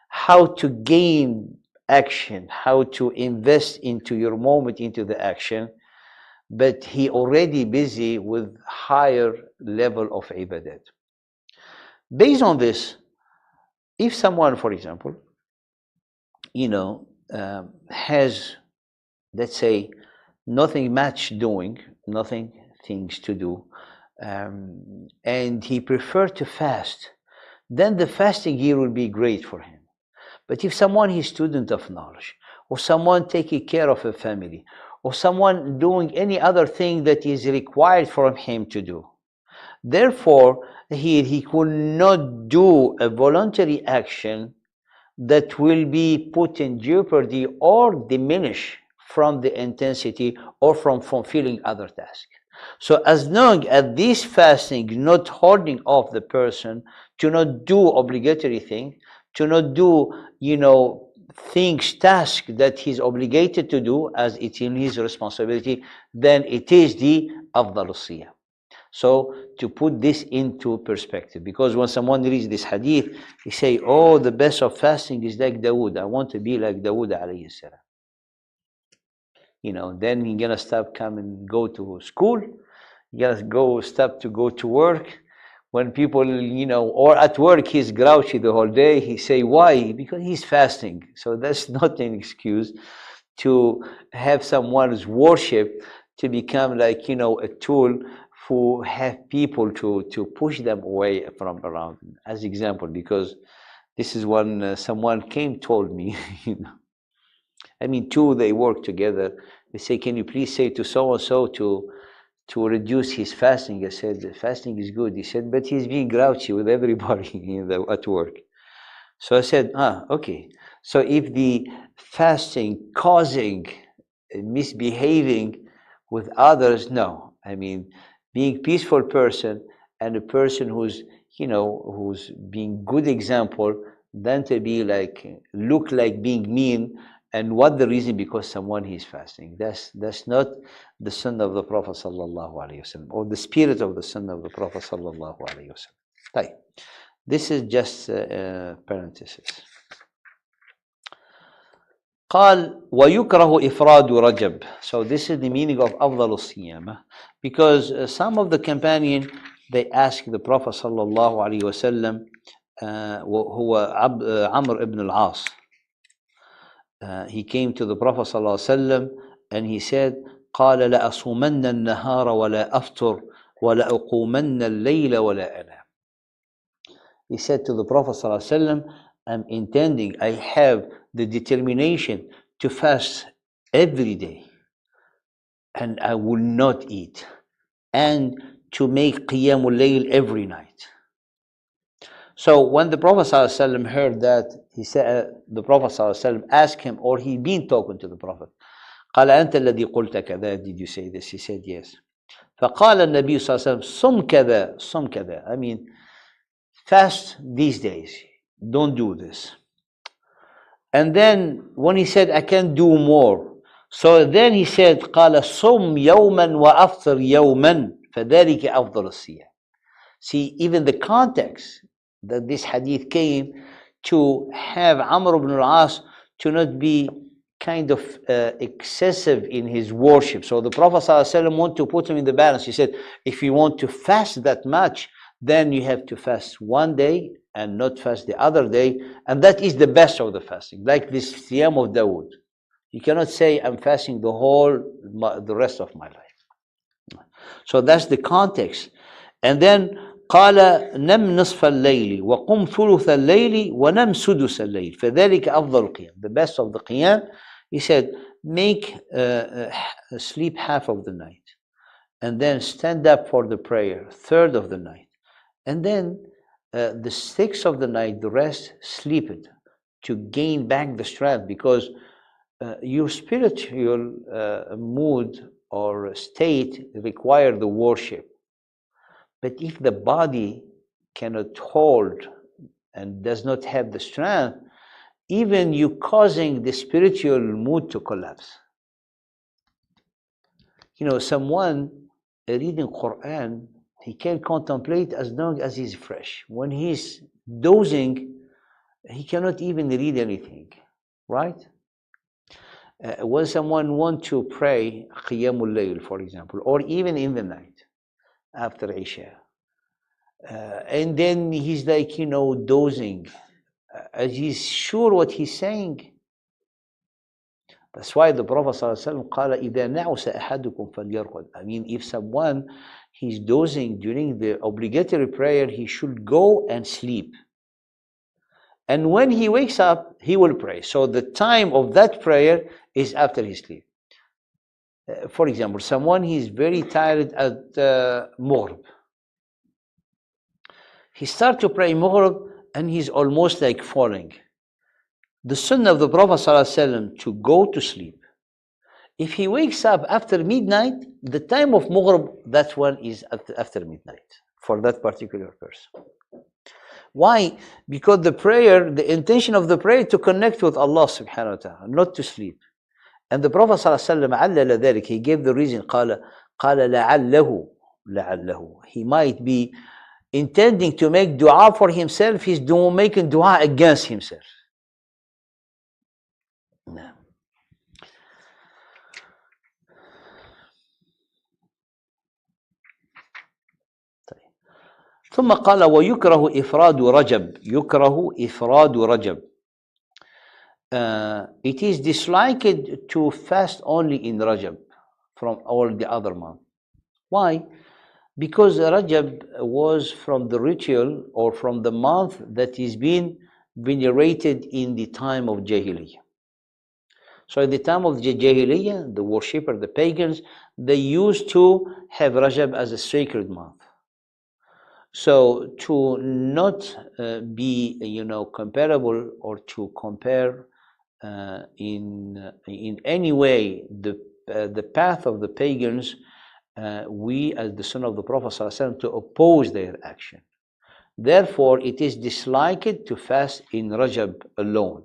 how to gain action, how to invest into your moment, into the action. But he already busy with higher level of ibadat. Based on this, if someone, for example, has, let's say, nothing much doing, nothing things to do, and he preferred to fast, then the fasting year will be great for him. But if someone is student of knowledge, or someone taking care of a family, or someone doing any other thing that is required from him to do, therefore he could not do a voluntary action that will be put in jeopardy or diminish from the intensity or from fulfilling other tasks. So as long as this fasting not holding off the person to not do obligatory thing, to not do, things, task that he's obligated to do as it's in his responsibility, then it is the afdal siyam. So to put this into perspective, because when someone reads this hadith, he say, oh, the best of fasting is like Dawood. I want to be like Dawood alayhi salam. Then he's gonna stop coming, go to school. He's gonna stop to go to work. When people, or at work, he's grouchy the whole day. He say, why? Because he's fasting. So that's not an excuse to have someone's worship to become like, a tool who have people to push them away from around them. As example, because this is when someone told me, two, they work together. They say, can you please say to so-and-so to reduce his fasting? I said, fasting is good. He said, but he's being grouchy with everybody at work. So I said, okay. So if the fasting causing misbehaving with others, no. Being peaceful person and a person who's being good example, than to be like, look like being mean. And what the reason? Because someone is fasting. That's not the sunnah of the Prophet sallallahu alaihi wasallam, or the spirit of the sunnah of the Prophet sallallahu alaihi wasallam. This is just parenthesis. قال ويكره إفراد رجب. So this is the meaning of أفضل الصيام, because some of the companion, they ask the Prophet صلى الله عليه وسلم, هو عمرو ibn al-As. He came to the Prophet صلى الله عليه وسلم and he said, قال لأصومن النهار ولا أفطر ولأقومن الليل ولا أنام. He said to the Prophet صلى الله عليه وسلم, I'm intending, I have the determination to fast every day, and I will not eat, and to make qiyamul layl every night. So when the Prophet ﷺ heard that, he said, the Prophet ﷺ asked him, or he been talking to the Prophet, قال أنت الذي قلت كذا, did you say this? He said yes. فقال النبي صلى الله عليه وسلم صم كذا صم كذا, fast these days, don't do this. And then when he said, I can do more, so then he said, قال صم يوما وأفطر يوما فذلك أفضل الصيام. See, even the context that this hadith came to have Amr ibn al-As to not be kind of excessive in his worship. So the Prophet ﷺ wanted to put him in the balance. He said, if you want to fast that much, then you have to fast one day and not fast the other day, and that is the best of the fasting, like this siyam of Dawood. You cannot say, I'm fasting the rest of my life. So that's the context. And then قال نم نصف الليل وقم ثلث الليل ونم سدس الليل فذلك أفضل القيام. The best of the qiyam, he said, make sleep half of the night, and then stand up for the prayer third of the night, and then the sixth of the night, the rest, sleep it to gain back the strength, because your spiritual mood or state require the worship. But if the body cannot hold and does not have the strength, even you causing the spiritual mood to collapse. Someone reading Quran, he can contemplate as long as he's fresh. When he's dozing, he cannot even read anything, right? When someone wants to pray Qiyamul Layl, for example, or even in the night after Isha, and then he's like, dozing, as he's sure what he's saying, That's why the Prophet ﷺ قال إذا نعس أحدكم فليرقد. I mean, if someone he's dozing during the obligatory prayer, he should go and sleep. And when he wakes up, he will pray. So the time of that prayer is after he sleep. For example, someone he's very tired at Maghrib. He starts to pray Maghrib and he's almost like falling. The sunnah of the Prophet ﷺ to go to sleep. If he wakes up after midnight, the time of Maghrib, that one is after midnight for that particular person. Why? Because the prayer, the intention of the prayer to connect with Allah subhanahu wa ta'ala, not to sleep. And the Prophet ﷺ علل ذلك, he gave the reason, قال لعله. He might be intending to make dua for himself, he's making dua against himself. No. ثم قال ويكره إفراد رجب. يكره إفراد رجب. It is disliked to fast only in Rajab from all the other months. Why? Because Rajab was from the ritual or from the month that is being venerated in the time of Jahiliyyah. So at the time of the Jahiliyyah, the worshipper, the pagans, they used to have Rajab as a sacred month. So to not be, comparable or to compare in any way the path of the pagans, we as the son of the Prophet ﷺ to oppose their action. Therefore, it is disliked to fast in Rajab alone.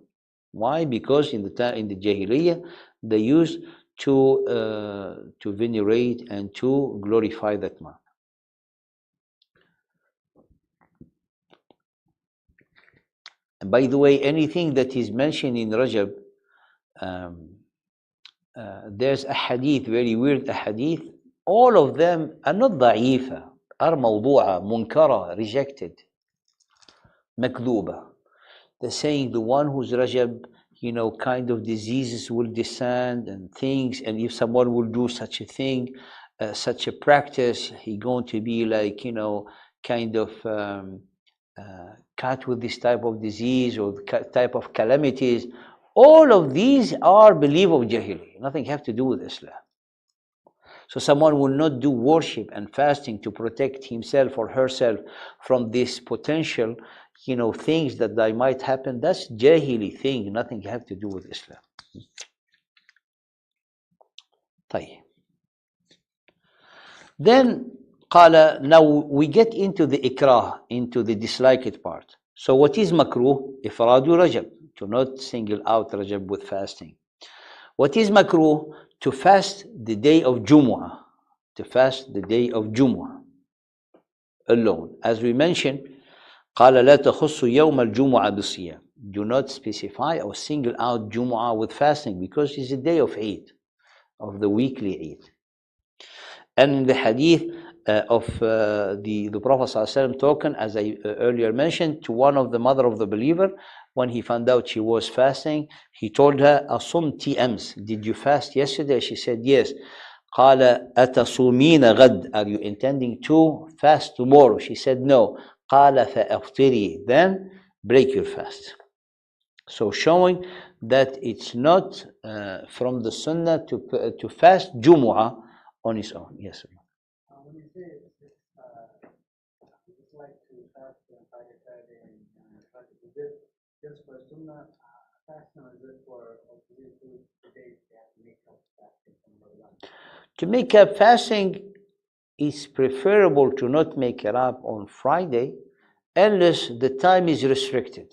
Why? Because in the Jahiliyyah they used to venerate and to glorify that month. And by the way, anything that is mentioned in Rajab, there's a hadith, very weird hadith. All of them are not ضعيفة, are موضوعة, munkara, rejected, مكذوبة. They're saying the one who's Rajab, kind of diseases will descend and things, and if someone will do such a thing, such a practice, he's going to be like, kind of cut with this type of disease or type of calamities. All of these are belief of Jahiliyyah, nothing have to do with Islam. So someone will not do worship and fasting to protect himself or herself from this potential, things that they might happen. That's Jahili thing, nothing have to do with Islam. طيب. Then قال, now we get into the ikrah, into the disliked part. So what is makruh? Ifradu Rajab, to not single out Rajab with fasting. What is makruh? To fast the day of Jumu'ah. To fast the day of Jumu'ah alone. As we mentioned, قال لا تخص يوم الجمعة بالصيام. Do not specify or single out Jumu'ah with fasting because it's a day of Eid, of the weekly Eid. And in the hadith of the Prophet ﷺ talking, as I earlier mentioned, to one of the mother of the believer, when he found out she was fasting, he told her, أصمت أمس, did you fast yesterday? She said, yes. قال أتصومين غد, are you intending to fast tomorrow? She said, no. قال فأفطري, then break your fast. So showing that it's not from the sunnah to fast Jumu'ah on its own. Yes, sir. When you say it's like to fast the entire Saturday and try to do this, just for sunnah fasting, or is it for the days they have to make up fasting from Ramadan? To make up fasting, it's preferable to not make it up on Friday unless the time is restricted.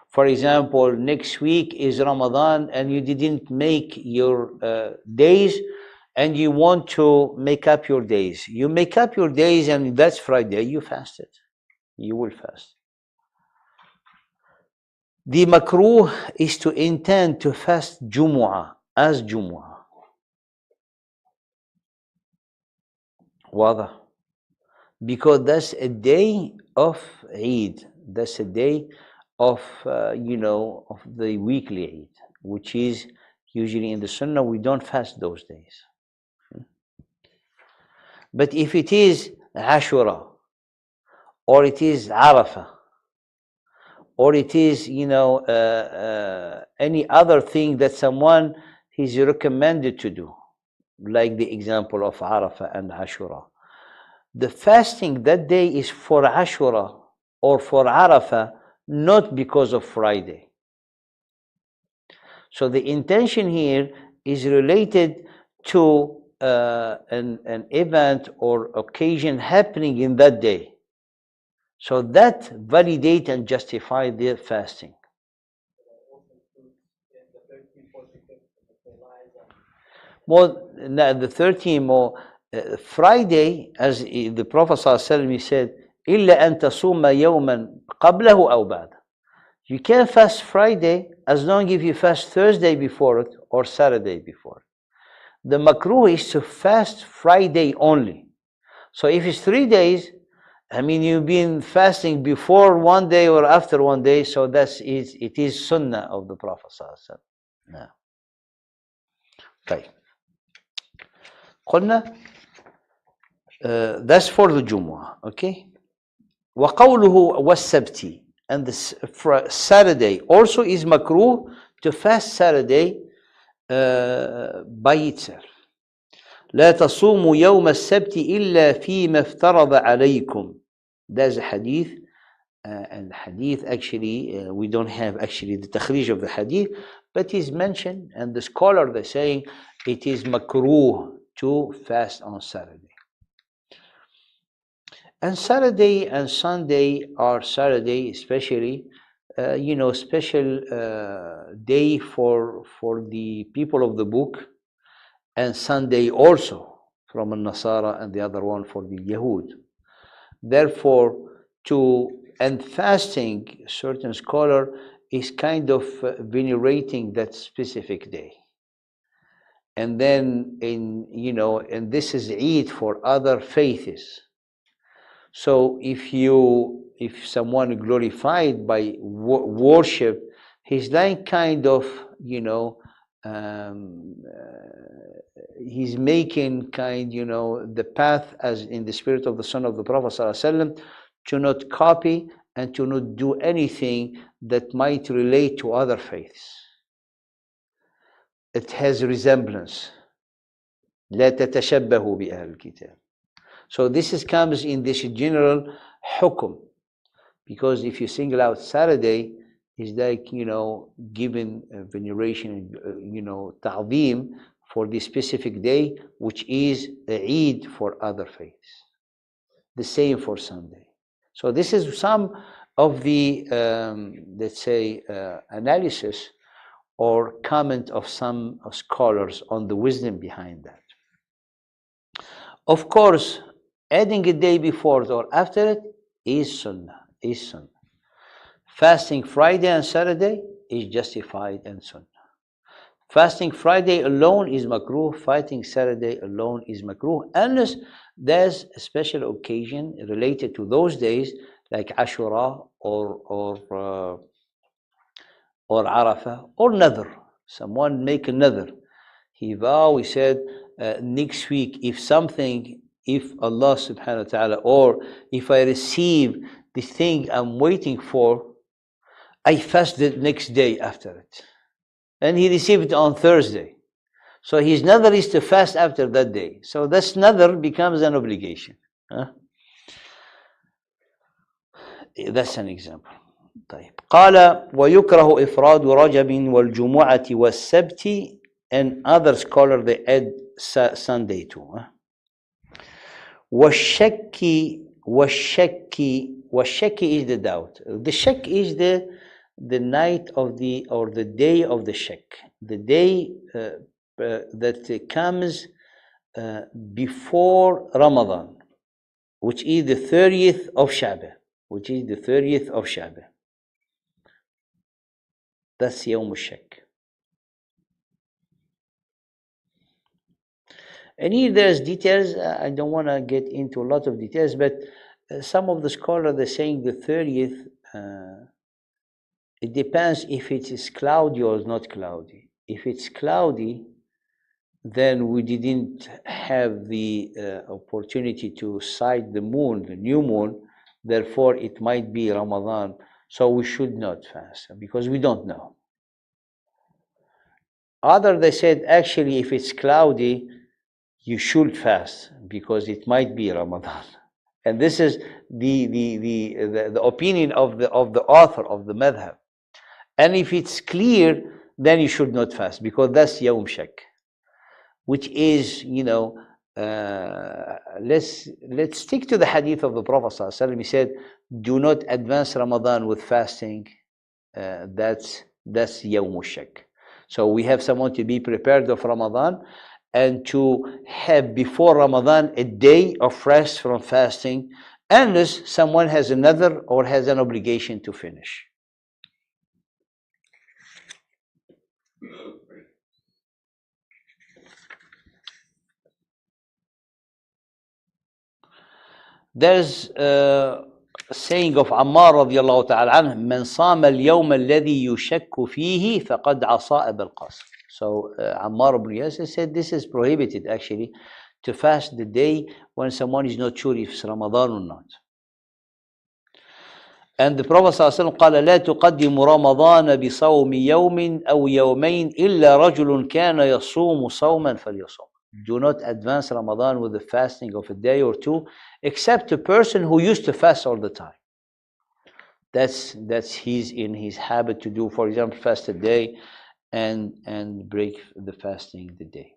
For example, next week is Ramadan and you didn't make your days and you want to make up your days. You make up your days and that's Friday, you fasted. You will fast. The makruh is to intend to fast Jumu'ah as Jumu'ah. واضح? Because that's a day of Eid. That's a day of, of the weekly Eid, which is, Usually in the Sunnah, we don't fast those days. But if it is Ashura, or it is Arafah, or it is, any other thing that someone is recommended to do, like the example of Arafah and Ashura. The fasting that day is for Ashura or for Arafah, not because of Friday. So the intention here is related to an event or occasion happening in that day. So that validate and justify the fasting. Well, the 13th more Friday, as the Prophet ﷺ said, إلا أن تصوم يوما قبله أو بعد. You can fast Friday as long as you fast Thursday before it or Saturday before it. The makruh is to fast Friday only. So if it's 3 days, I mean, you've been fasting before one day or after one day, so it is sunnah of the Prophet ﷺ. No. Okay. قلنا that's for the Jumu'ah, okay? وقوله والسبت, and the Saturday also is makruh to fast Saturday by itself. لا تصوموا يوم السبت إلا فيما افترض عليكم. There's a hadith, and hadith actually, we don't have actually the takhrij of the hadith, but is mentioned, and the scholar they're saying it is makruh to fast on Saturday. And Saturday and Sunday are Saturday especially, special day for the people of the book, and Sunday also from Al-Nasara, and the other one for the Yahud. Therefore, and fasting, certain scholar is kind of venerating that specific day. And then and this is Eid for other faiths. So if someone glorified by worship, he's like kind of, he's making the path as in the spirit of the Son of the Prophet ﷺ, to not copy and to not do anything that might relate to other faiths. It has resemblance. لا تتشبهوا بأهل الكتاب. So this comes in this general hukum, because if you single out Saturday, it's like, giving veneration, ta'zeem for the specific day, which is Eid for other faiths. The same for Sunday. So this is some of the, let's say, analysis or comment of some scholars on the wisdom behind that. Of course, adding a day before it or after it is sunnah. Fasting Friday and Saturday is justified and sunnah. Fasting Friday alone is makruh. Fasting Saturday alone is makruh, unless there's a special occasion related to those days, like Ashura or Arafah or Nadhr. Someone make a Nadhr. He said, next week, if Allah subhanahu wa ta'ala, or if I receive the thing I'm waiting for, I fast the next day after it. And he received it on Thursday. So his nadhr is to fast after that day. So this nadhr becomes an obligation. That's an example. طيب. قال ويكره إفراد رجب والجمعة والسبت, and other scholar they add Sunday too. والشك is the doubt. The shak is the night of or the day of the shak, the day that comes before Ramadan, which is the 30th of Sha'ban. That's Yawm al-Shak. And here there's details. I don't want to get into a lot of details, but some of the scholars are saying the 30th. It depends if it is cloudy or not cloudy. If it's cloudy, then we didn't have the opportunity to sight the moon, the new moon. Therefore, it might be Ramadan. So we should not fast because we don't know. Others, they said, actually, if it's cloudy, you should fast because it might be Ramadan. And this is the opinion of the author of the madhab. And if it's clear, then you should not fast because that's Yawm Shak, which is, let's stick to the hadith of the Prophet ﷺ. He said, do not advance Ramadan with fasting. That's Yawm Shak. So we have someone to be prepared of Ramadan and to have before Ramadan a day of rest from fasting, unless someone has another or has an obligation to finish. There's a saying of Ameur radiallahu ta'ala anhu, من صام اليوم الذي يشك فيه فقد عصى أبا القاسم. So Ammar ibn Yasir said this is prohibited actually, to fast the day when someone is not sure if it's Ramadan or not. And the Prophet ﷺ قال لا تقدم رمضان بصوم يوم أو يومين إلا رجل كان يصوم صوما فليصوم. Do not advance Ramadan with the fasting of a day or two, except a person who used to fast all the time. That's in his habit to do, for example, fast a day and break the fasting the day.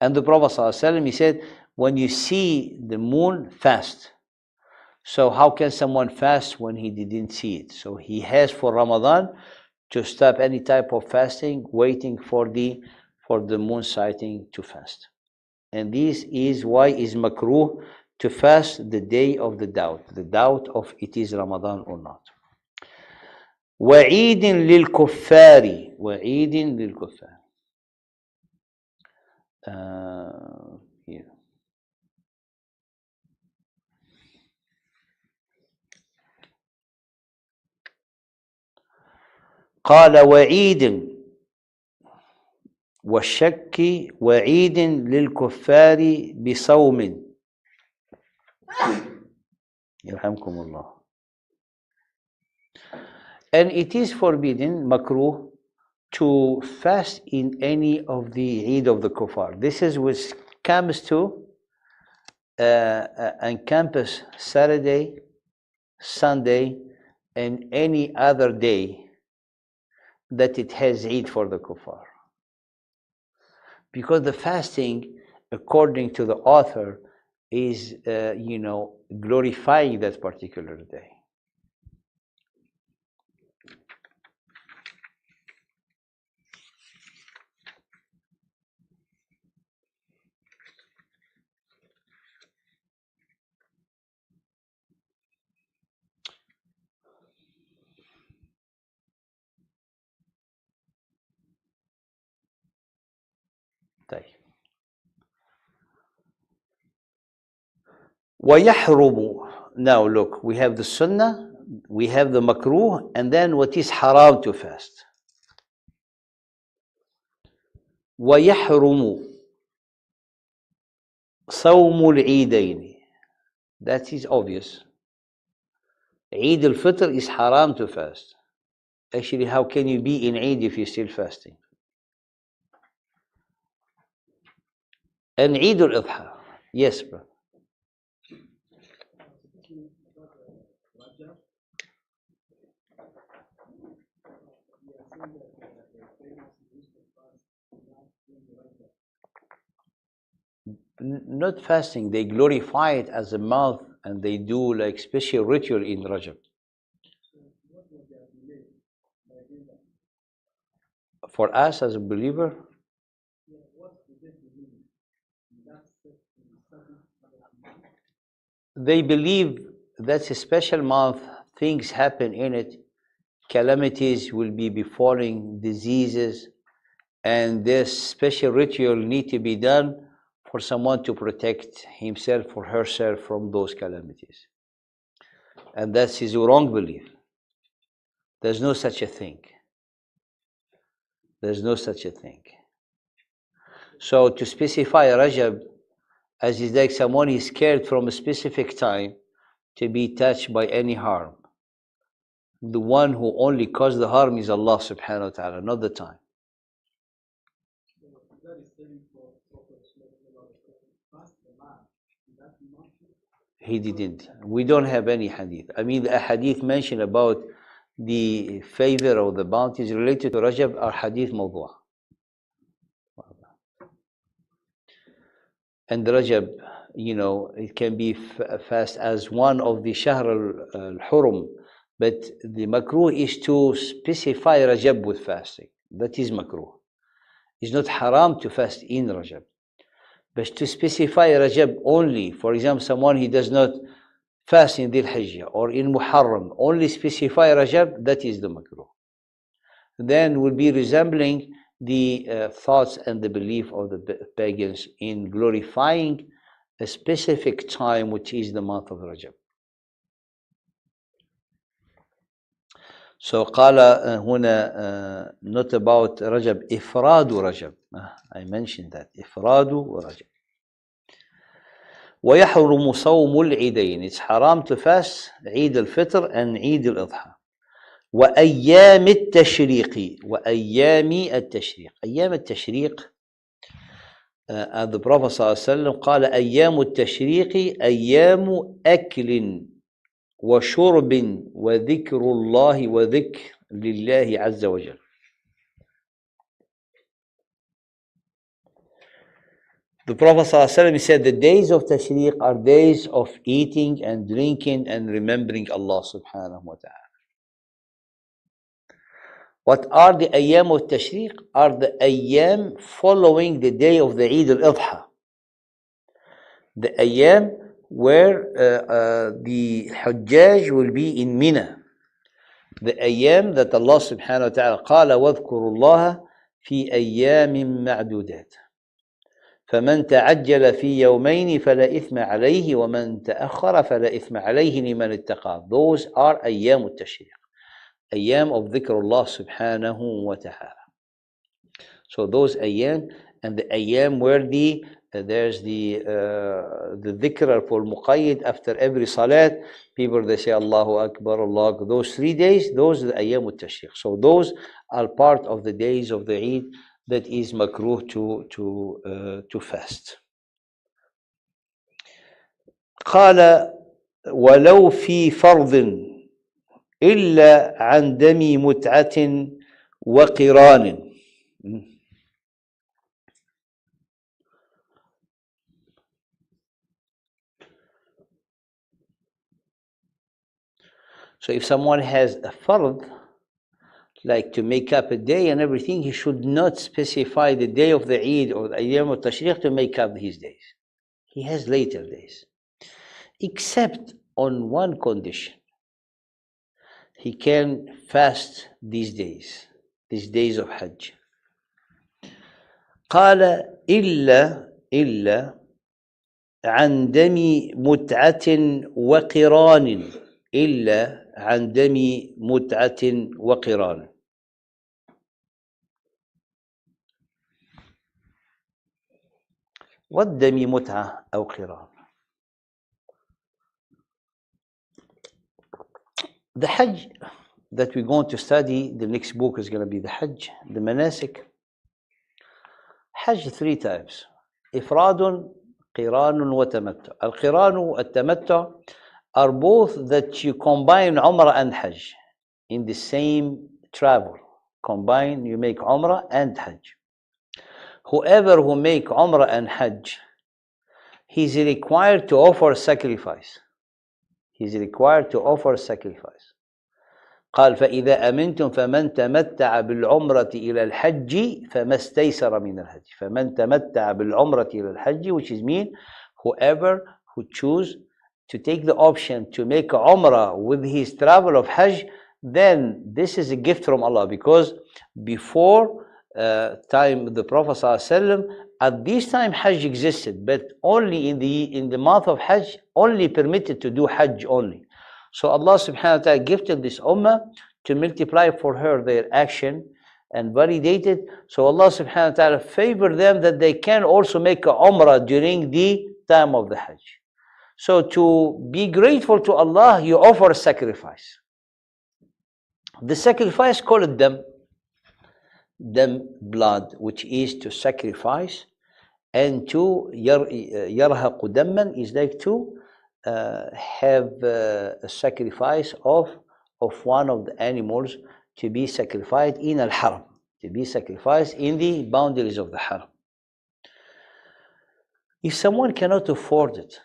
And the Prophet ﷺ, he said, when you see the moon, fast. So how can someone fast when he didn't see it? So he has for Ramadan to stop any type of fasting, waiting for the moon sighting to fast. And this is why is makruh to fast the day of the doubt of it is Ramadan or not. وعيد للكفار وعيد للكفار. Here. قال وعيد والشك وعيد للكفار بصوم يرحمكم الله. And it is forbidden, makruh, to fast in any of the Eid of the Kuffar. This is which comes to encompass Saturday, Sunday, and any other day that it has Eid for the Kuffar. Because the fasting, according to the author, is glorifying that particular day. ويحرم. Now look, we have the sunnah, we have the makruh, and then what is haram to fast. ويحرم صوم العيدين. That is obvious. Eid al-Fitr is haram to fast. Actually, how can you be in Eid if you're still fasting? And Eid al-Adha. Yes, bro. Not fasting, they glorify it as a month and they do like special ritual in Rajab. For us as a believer, they believe that's a special month, things happen in it, calamities will be befalling, diseases, and this special ritual need to be done for someone to protect himself or herself from those calamities. And that's his wrong belief. There's no such a thing. There's no such a thing. So to specify Rajab as is like someone is scared from a specific time to be touched by any harm. The one who only caused the harm is Allah subhanahu wa ta'ala, not the time. He didn't. We don't have any hadith. I mean, the hadith mentioned about the favor or the bounties related to Rajab are hadith mawdu'. And Rajab, you know, it can be fast as one of the Shahr al-Hurum, but the makruh is to specify Rajab with fasting. That is makruh. It's not haram to fast in Rajab. But to specify Rajab only, for example, someone he does not fast in Dhul Hijjah or in Muharram, only specify Rajab, that is the makruh. Then will be resembling the thoughts and the belief of the pagans in glorifying a specific time, which is the month of Rajab. So قال هنا not about Rajab, إفراد Rajab. I mentioned that إفراد Rajab. ويحرم صوم العيدين. It's haram to fast عيد الفطر and عيد الأضحى. وأيام التشريق. وأيام التشريق. أيام التشريق the Prophet صلى الله عليه وسلم قال أيام التشريق أيام أكل وشرب وذكر الله وذكر لله عز وجل. The Prophet ﷺ said the days of Tashriq are days of eating and drinking and remembering Allah subhanahu wa ta'ala. What are the ayyam of Tashriq? Are the ayyam following the day of the Eid al-Adha. The ayyam where the Hujjaj will be in Mina. The ayyam that Allah subhanahu wa ta'ala قال واذكروا الله في أيام معدودات. فمن تعجل في يومين فلا إثم عليه ومن تأخر فلا إثم عليه لمن اتقى. Those are أيام التشريق. أيام of ذكر الله سبحانه وتعالى. So those أيام and the أيام where there's the dhikr for muqayyid after every salat. People they say Allahu Akbar, Allah Akbar. Those 3 days, those are the أيام التشريق. So those are part of the days of the Eid that is makruh to fast. قال ولو في فرض إلا عن دم متعة وقران. So if someone has a fard, like to make up a day and everything, he should not specify the day of the Eid or the Ayyam al-Tashriq to make up his days. He has later days. Except on one condition. He can fast these days of Hajj. قال إلا عن دم متعة وقران. إلا عن دم متعة وقران. What دم متعة أو قران? The Hajj that we're going to study, the next book is going to be the Hajj, the Manasik. Hajj 3 types. إفراد قران وتمتع. القران والتمتع are both that you combine Umrah and Hajj in the same travel. Combine, you make Umrah and Hajj. Whoever who make Umrah and Hajj, he's required to offer sacrifice. He's required to offer sacrifice. قال فإذا أمنتم فمن تمتع بالعمرة إلى الحج فما استيسر من الحج. فمن تمتع بالعمرة إلى الحج, which is mean whoever who choose to take the option to make a Umrah with his travel of Hajj, then this is a gift from Allah, because before time the Prophet ﷺ, at this time Hajj existed, but only in the month of Hajj, only permitted to do Hajj only. So Allah subhanahu wa ta'ala gifted this ummah to multiply for her their action and validated. So Allah subhanahu wa ta'ala favor them that they can also make a umrah during the time of the Hajj. So to be grateful to Allah, you offer a sacrifice. The sacrifice called dam, blood, which is to sacrifice, and to yarhaqu damman is like to have a sacrifice of one of the animals to be sacrificed in al-haram, to be sacrificed in the boundaries of the haram. If someone cannot afford it,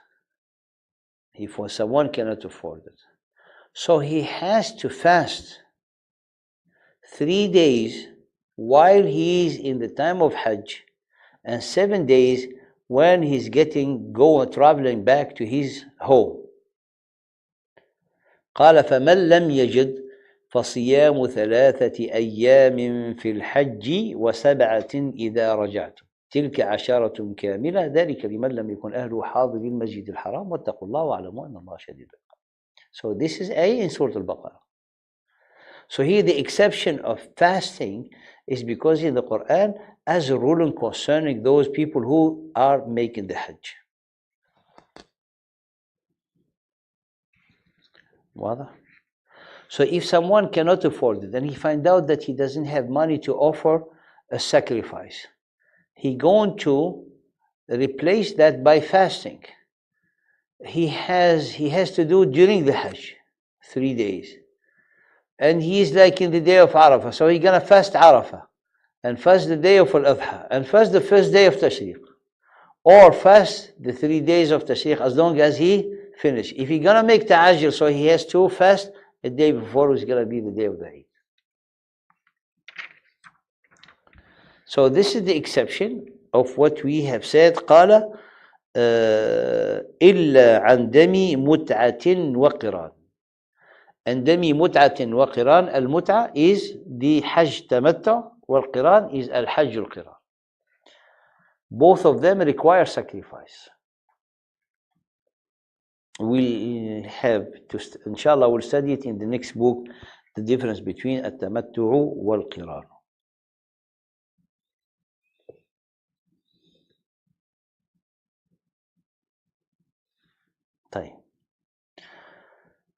so he has to fast 3 days while he is in the time of Hajj, and 7 days when he's traveling back to his home. قال فمن لم يجد فصيام 3 أيام في الحج و7 إذا رجعت تلك 10 كاملة ذلك لمن لم يكن أهله حاضر المسجد الحرام واتقوا الله واعلموا أن الله شديد العقاب. So this is in Surah Al-Baqarah. So here the exception of fasting is because in the Quran as a ruling concerning those people who are making the Hajj. واضح? So if someone cannot afford it and he finds out that he doesn't have money to offer a sacrifice, he going to replace that by fasting. He has to do during the Hajj 3 days, and he is like in the day of Arafah, so he's gonna fast Arafah and fast the day of Al-Adha and fast the first day of Tashriq, or fast the 3 days of Tashriq as long as he finish. If he's gonna make ta'ajjul, so he has to fast the day before, which is gonna be the day of the Eid. So this is the exception of what we have said. قال إلا عن دم متعة وقران. And دم متعة وقران, المتعة is the Hajj tamattu, والقران is al-Hajj al-Qiran. Both of them require sacrifice. We have to, inshallah, we'll study it in the next book, the difference between al-tamattu wal-Qiran.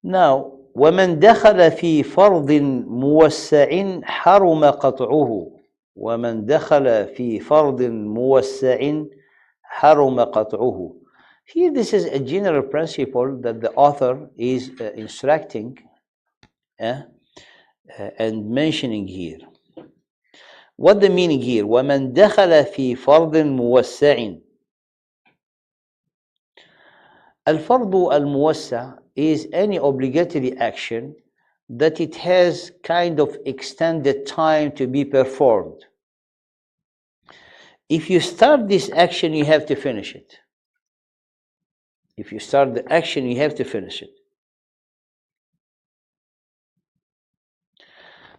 Now, ومن دخل في فرض موسع حرم قطعه. ومن دخل في فرض موسع حرم قطعه. Here this is a general principle that the author is instructing and mentioning here. What the meaning here? ومن دخل في فرض موسع. الفرض الموسع is any obligatory action that it has kind of extended time to be performed. If you start this action, you have to finish it. If you start the action, you have to finish it.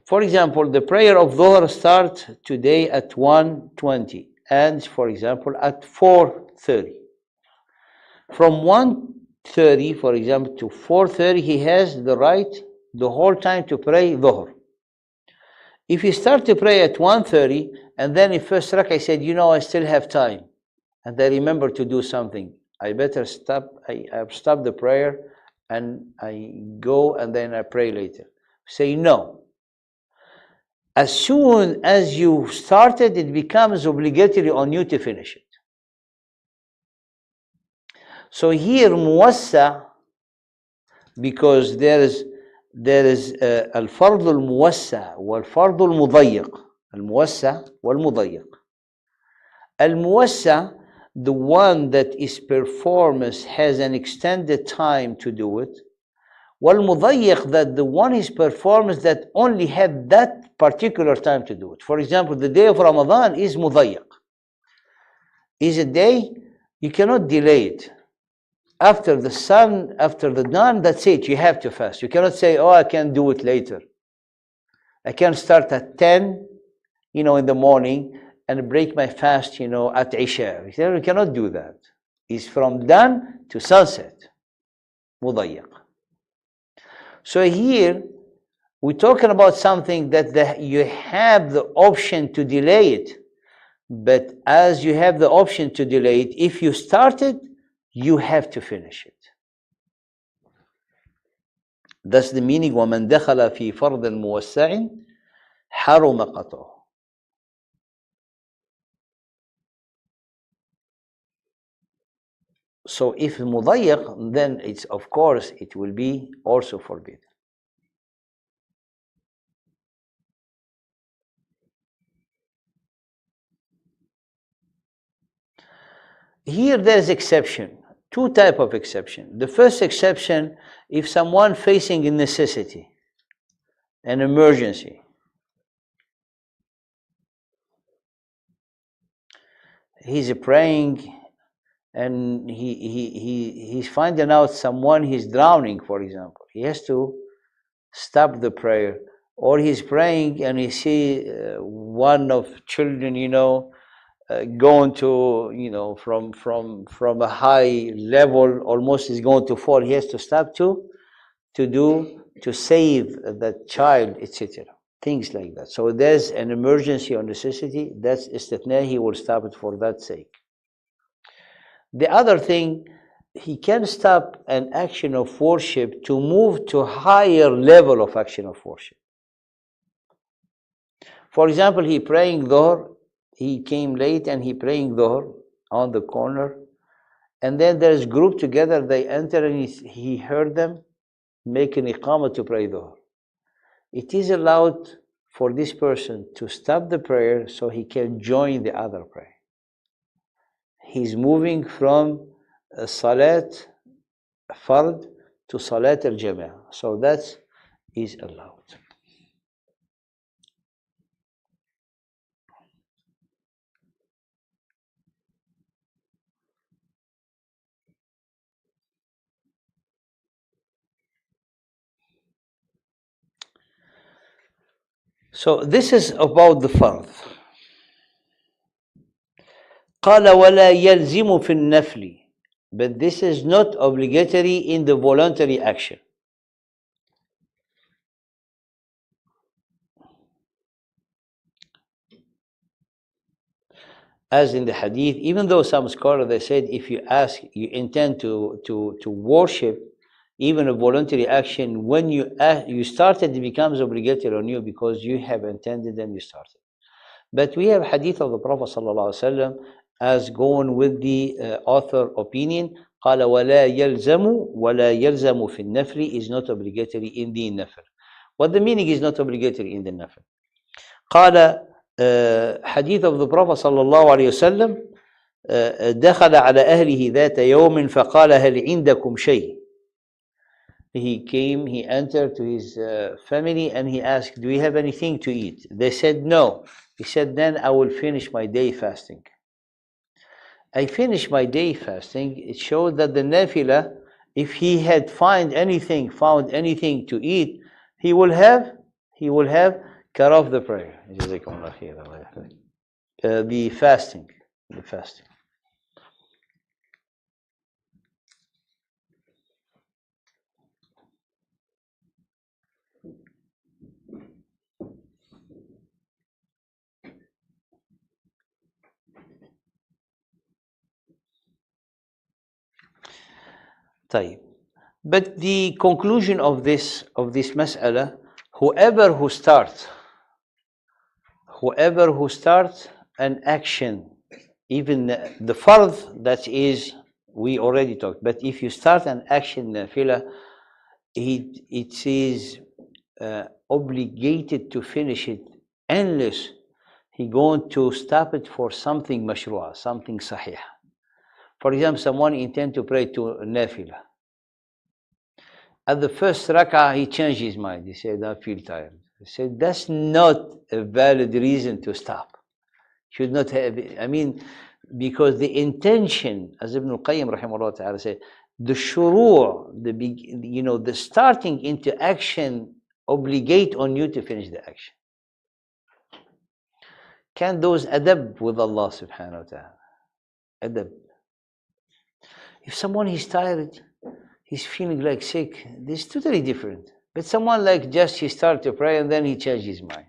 For example, the prayer of Dhuhr starts today at 1:20 and, for example, at 4:30. From 1:30, for example, to 4:30, he has the right the whole time to pray Dhuhr. If you start to pray at 1:30 and then in first rak'ah I said, I still have time, and I remember to do something, I better stop. I stop the prayer and I go and then I pray later. Say no. As soon as you started, it becomes obligatory on you to finish it. So here muwassa, because there is al-fard al-muwassa wal-fard al-mudayyiq. Al-muwassa wal-mudayyiq. Al-muwassa, the one that is performance has an extended time to do it. Wal-mudayyiq, that the one is performance that only had that particular time to do it. For example, the day of Ramadan is mudayyiq. Is a day you cannot delay it. After the sun, after the dawn, that's it. You have to fast. You cannot say, I can do it later. I can start at 10, in the morning and break my fast, at Isha. You cannot do that. It's from dawn to sunset. Mudayyiq. So here, We're talking about something that you have the option to delay it. But as you have the option to delay it, if you start it, you have to finish it. That's the meaning. وَمَنْ دَخَلَ فِي فَرْضٍ مُوَسَّعٍ حَرُمَ قَطْعُهُ. So if مضيق, then it's, of course, it will be also forbidden. Here there's exception, two type of exception. The first exception, if someone facing a necessity, an emergency, he's praying and he's finding out someone he's drowning, for example. He has to stop the prayer. Or he's praying and he see one of children, going to, from a high level, almost is going to fall. He has to stop to save that child, etc. Things like that. So there's an emergency or necessity. That's istithna. He will stop it for that sake. The other thing, he can stop an action of worship to move to a higher level of action of worship. For example, he praying Dhuhr, he came late and he praying Dhuhr on the corner, and then there's group together, they enter and he heard them make an iqamah to pray Dhuhr. It is allowed for this person to stop the prayer so he can join the other prayer. He's moving from Salat Fard to Salat al-Jamel. So that is allowed. So this is about the Fard. قال ولا يلزم في النفل. But this is not obligatory in the voluntary action. As in the hadith, even though some scholars, they said, if you intend to worship, even a voluntary action, when you started, it becomes obligatory on you because you have intended and you started. But we have hadith of the Prophet ﷺ as going with the author opinion. قال ولا يلزم في النفل is not obligatory in the nafl. What the meaning is not obligatory in the nafl? قال حديث of the Prophet صلى الله عليه وسلم دخل على أهله ذات يوم فقال هل عندكم شيء. He entered to his family and he asked, do you have anything to eat? They said no. He said, then I will finish my day fasting. I finished my day fasting. It showed that the nafilah, if he had found anything to eat, he will have cut off the prayer. The fasting. طيب. But the conclusion of this mas'ala, whoever who starts an action, even the fard, that is, we already talked, but if you start an action nafila, it is obligated to finish it unless he going to stop it for something mashru'ah, something sahih. For example, someone intend to pray to nafila. At the first rak'ah, he changed his mind. He said, I feel tired. He said, that's not a valid reason to stop. Should not have, because the intention, as Ibn al-Qayyim rahimahullah ta'ala said, the shuru', the starting into action obligate on you to finish the action. Can those adab with Allah subhanahu wa ta'ala? Adab. If someone is tired, he's feeling like sick, this is totally different. But someone like just he started to pray and then he changed his mind.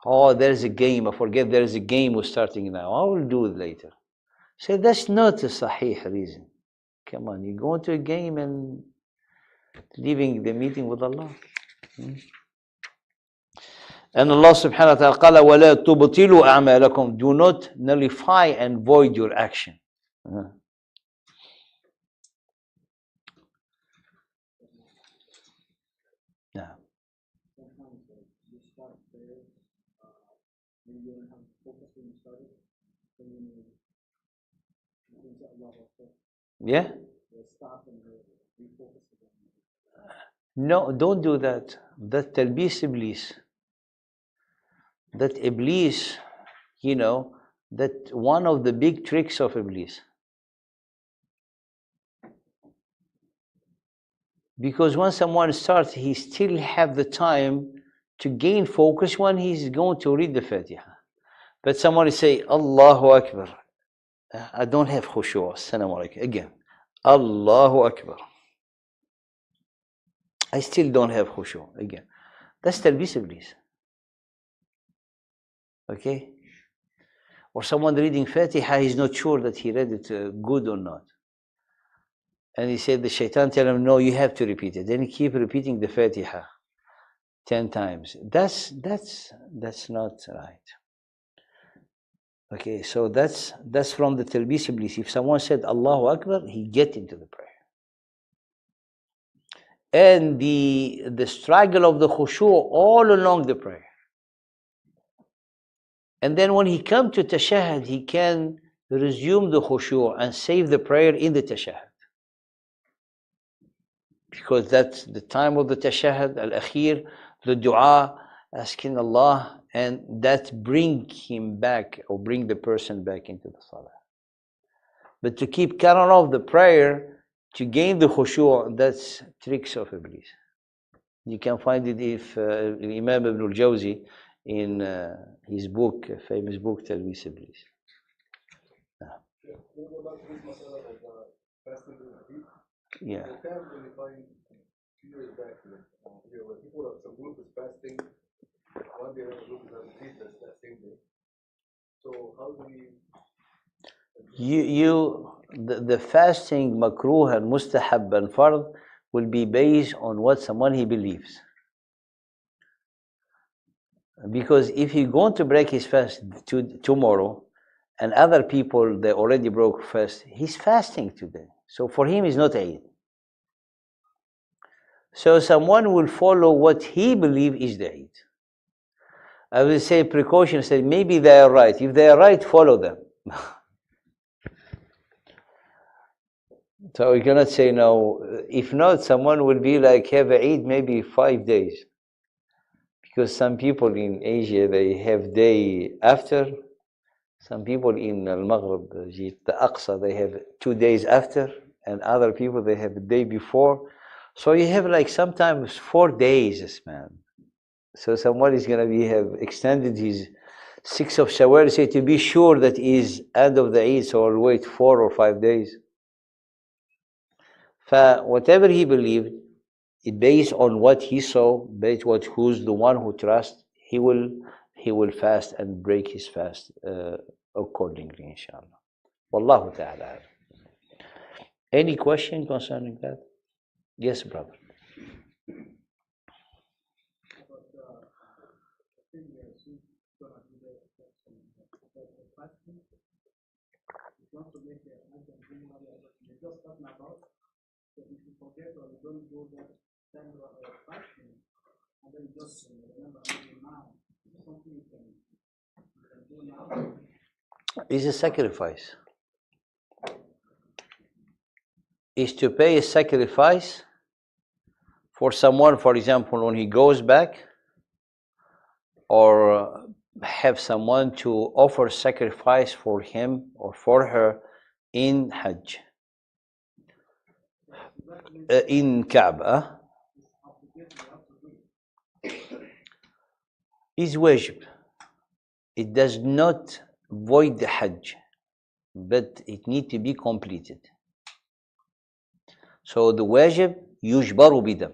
Oh, there's a game. I forget there's a game we're starting now. I will do it later. So that's not a sahih reason. Come on, you go into a game and leaving the meeting with Allah. And Allah subhanahu wa ta'ala قال وَلَا تُبْطِلُوا أَعْمَالَكُمْ. Do not nullify and void your action. Yeah. Sometimes you start prayer, maybe you don't have focus when you started, then you say Allah Akbar. Yeah? You stop and refocus again. No, don't do that. That talbis iblis. That iblis, you know, that one of the big tricks of iblis. Because when someone starts, he still have the time to gain focus when he's going to read the Fatiha. But someone say, Allahu Akbar. I don't have khushu'. Assalamu alaikum. Again, Allahu Akbar. I still don't have khushu'. Again. That's talbis iblis. Okay? Or someone reading Fatiha, he's not sure that he read it good or not. And he said, the shaitan tell him, no, you have to repeat it. Then he keep repeating the Fatiha 10 times. That's not right. Okay, so that's from the talbis iblis. If someone said Allahu Akbar, he get into the prayer. And the struggle of the khushu' all along the prayer. And then when he come to tashahhud, he can resume the khushu' and save the prayer in the tashahhud. Because that's the time of the tashahhud, al-akhir, the dua, asking Allah, and that bring him back or bring the person back into the salah. But to keep cutting off the prayer to gain the khushu', that's tricks of iblis. You can find it if Imam Ibn al-Jawzi in his book, famous book, Talbis Iblis. Yeah. So can we find 2 years back here, where people, some group is fasting, one day another group is on retreat that same day. So how do we? The fasting makruh and mustahab and fard will be based on what someone he believes. Because if he's going to break his fast tomorrow, and other people they already broke fast, he's fasting today. So for him, it's not Eid. So someone will follow what he believes is the Eid. I will say precaution, say maybe they are right. If they are right, follow them. So we cannot say no. If not, someone will be like, have a Eid maybe 5 days. Because some people in Asia, they have day after. Some people in Al-Maghrib, the Aqsa, they have 2 days after. And other people, they have a day before. So you have like sometimes 4 days, man. So someone is going to have extended his 6 of Shawwal, say to be sure that is end of the Eid, so I'll wait 4 or 5 days. Whatever he believed, it based on what he saw, based on who's the one who trusts, he will fast and break his fast accordingly, inshallah. Wallahu ta'ala. Any question concerning that? Yes, brother. So if you forget or you don't go that time of fasting, and then just remember now, something you can do now. It's a sacrifice. Is to pay a sacrifice for someone, for example, when he goes back, or have someone to offer sacrifice for him or for her in Hajj. In Kaaba is wajib. It does not void the Hajj, but it needs to be completed. So the wajib yujbaru bidam.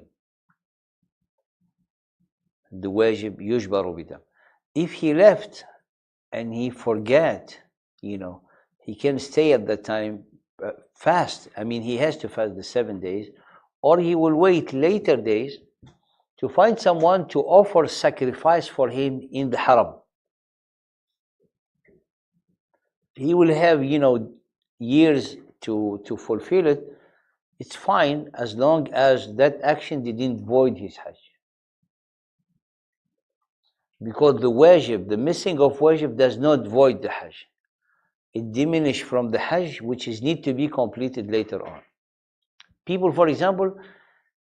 the wajib yujbaru bidam. If he left and he forget, he can stay at that time fast. I mean, he has to fast the 7 days, or he will wait later days to find someone to offer sacrifice for him in the haram. He will have, years to fulfill it. It's fine as long as that action didn't void his hajj. Because the wajib, the missing of wajib does not void the hajj. It diminishes from the hajj, which is need to be completed later on. People, for example,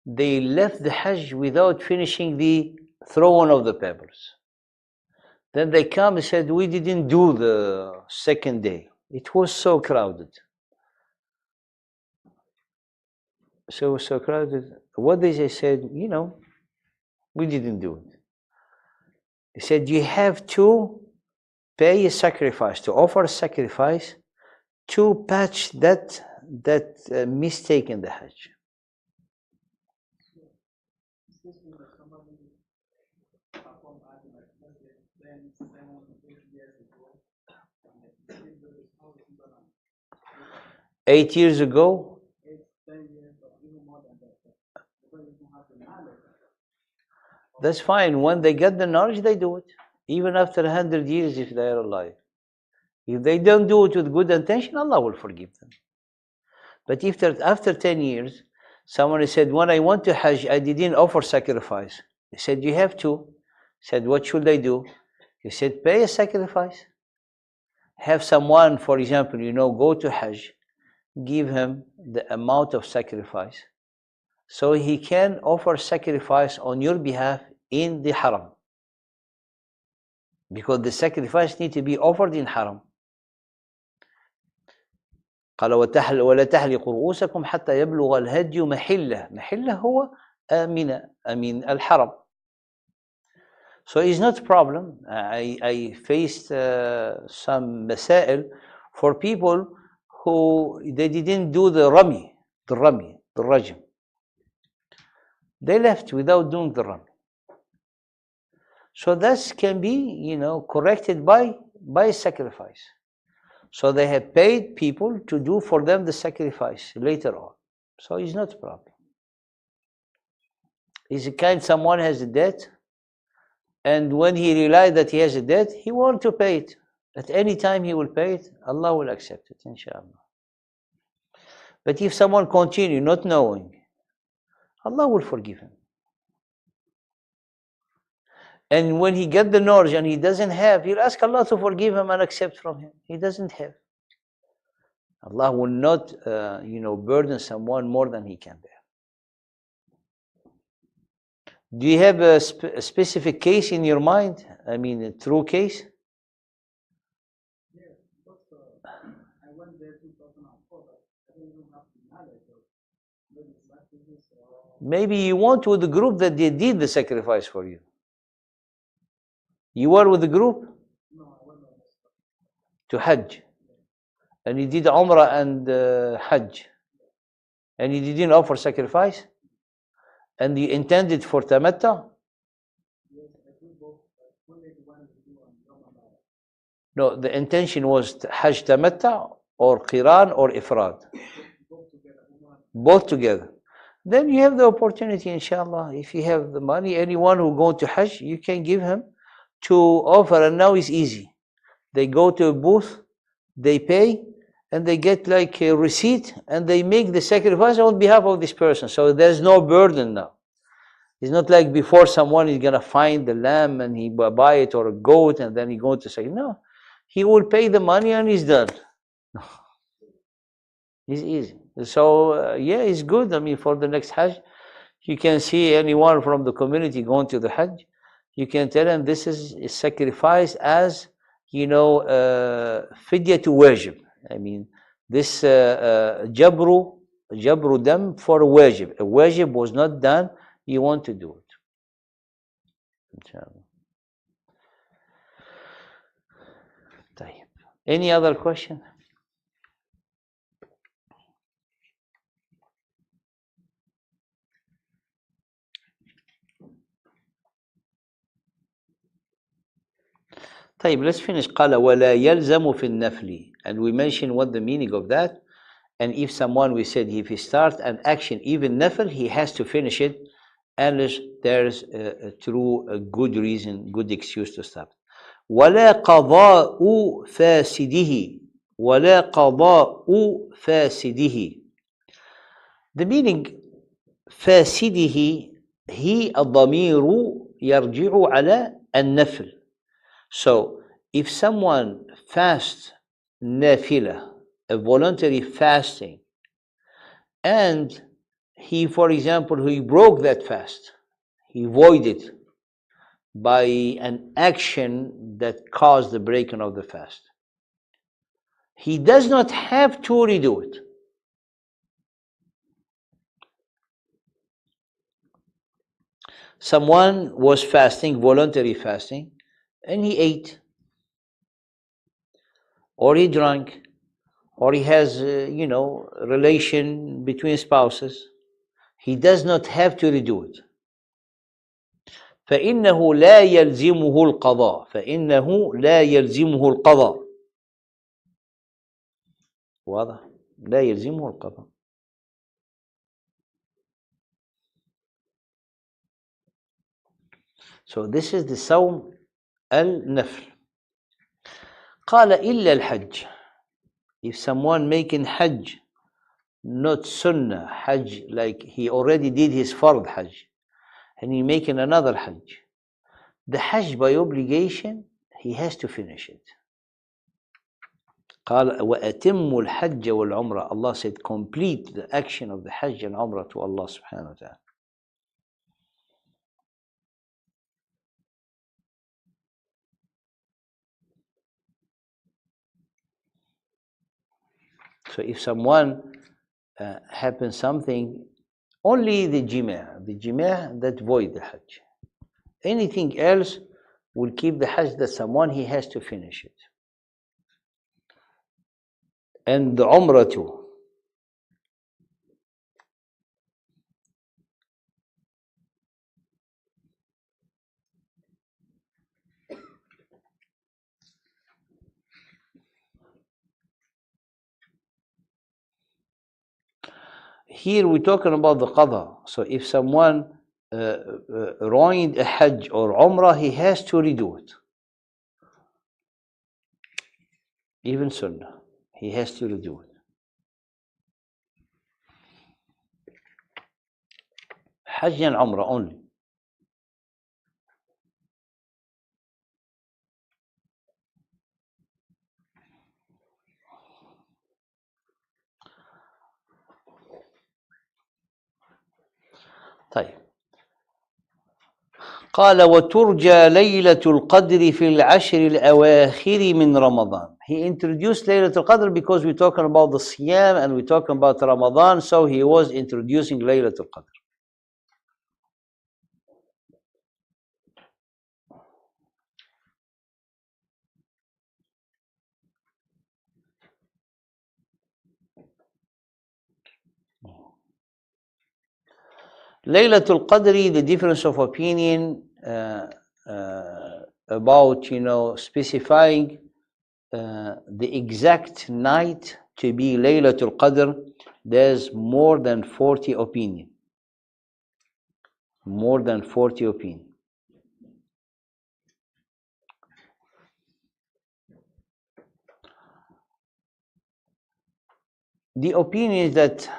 they left the hajj without finishing the throwing of the pebbles. Then they come and said, we didn't do the second day. It was so crowded. So crowded. What they said, we didn't do it. They said, you have to pay a sacrifice, to offer a sacrifice to patch that mistake in the hajj. perform art like let's say 10, 7, 8 years ago, and still do this, how is he gonna 8 years ago, 8, 10 years or even more than that? Because you don't have the knowledge. that's fine. When they get the knowledge, they do it. Even after 100 years, if they are alive. If they don't do it with good intention, Allah will forgive them. But if after 10 years, someone said, when I went to Hajj, I didn't offer sacrifice. He said, you have to. He said, what should I do? He said, pay a sacrifice. Have someone, for example, go to Hajj, give him the amount of sacrifice, so he can offer sacrifice on your behalf in the haram. Because the sacrifice need to be offered in haram. قال ولا تحلقوا رؤوسكم حتى يبلغ الهدي محله هو الحرم. So it's not a problem. I faced some مسائل for people who they didn't do the rajm. They left without doing the rami. So that can be, corrected by sacrifice. So they have paid people to do for them the sacrifice later on. So it's not a problem. It's a kind someone has a debt, and when he realized that he has a debt, he wants to pay it. At any time he will pay it, Allah will accept it, inshallah. But if someone continue not knowing, Allah will forgive him. And when he get the knowledge and he doesn't have, he'll ask Allah to forgive him and accept from him. He doesn't have. Allah will not, burden someone more than he can bear. Do you have a specific case in your mind? I mean, a true case? Yes, because I went there 2004, but I don't even have the knowledge of maybe sacrifices or Maybe you went with the group that they did the sacrifice for you. You were with the group no, I went on to Hajj. And you did Umrah and Hajj. And you didn't offer sacrifice? And you intended for Tamatta? yes, I do both, but only the one we do on Ramadan. No, the intention was Hajj Tamatta or Qiran or Ifrad. Both together, Umrah. Both together. Then you have the opportunity, inshallah. If you have the money, anyone who go to Hajj, you can give him to offer. And now it's easy. They go to a booth, they pay, and they get like a receipt, and they make the sacrifice on behalf of this person. So there's no burden now. It's not like before someone is going to find the lamb and he buy it, or a goat, and then he go to say, no. He will pay the money and he's done. It's easy. So, it's good. I mean, for the next Hajj, you can see anyone from the community going to the Hajj. You can tell them this is a sacrifice as, fidya to wajib. I mean, this jabru dam for a wajib. A wajib was not done, you want to do it. Inshallah. طيب. Any other question? طيب, let's finish. قال ولا يلزم في النفل, and we mentioned what the meaning of that. And if someone, we said, if he starts an action, even nafil, he has to finish it unless there's a true, a good reason, good excuse to stop. ولا قضاء فاسده, ولا قضاء فاسده. The meaning فاسده, he الضمير يرجع على النفل. So if someone fasts nafila, a voluntary fasting, and he, for example, he broke that fast, he voided by an action that caused the breaking of the fast, he does not have to redo it. Someone was fasting, voluntary fasting, and he ate, or he drank, or he has, relation between spouses. He does not have to redo it. فإنه لا يلزمه القضاء. فإنه لا يلزمه القضاء. واضح؟ لا يلزمه القضاء. So this is the صوم النفل. قال إلا الحج. If someone making hajj, not sunnah hajj, like he already did his fard hajj, and he making another hajj, the hajj by obligation, he has to finish it. قال وأتم الحج والعمرة. Allah said, complete the action of the hajj and umrah to Allah subhanahu wa ta'ala. So if someone happens something, only the jima' that void the hajj. Anything else will keep the hajj, that someone, he has to finish it. And the umrah too. Here we're talking about the qada. So if someone ruined a hajj or umrah, he has to redo it. Even sunnah, he has to redo it. Hajj and umrah only. طيب. قال وترجى ليلة القدر في العشر الأواخر من رمضان. He introduced ليلة القدر because we're talking about the Siyam and we're talking about Ramadan, so he was introducing ليلة القدر. Laylatul Qadri, the difference of opinion about, specifying the exact night to be Laylatul Qadr, there's more than 40 opinion. More than 40 opinion. The opinion is that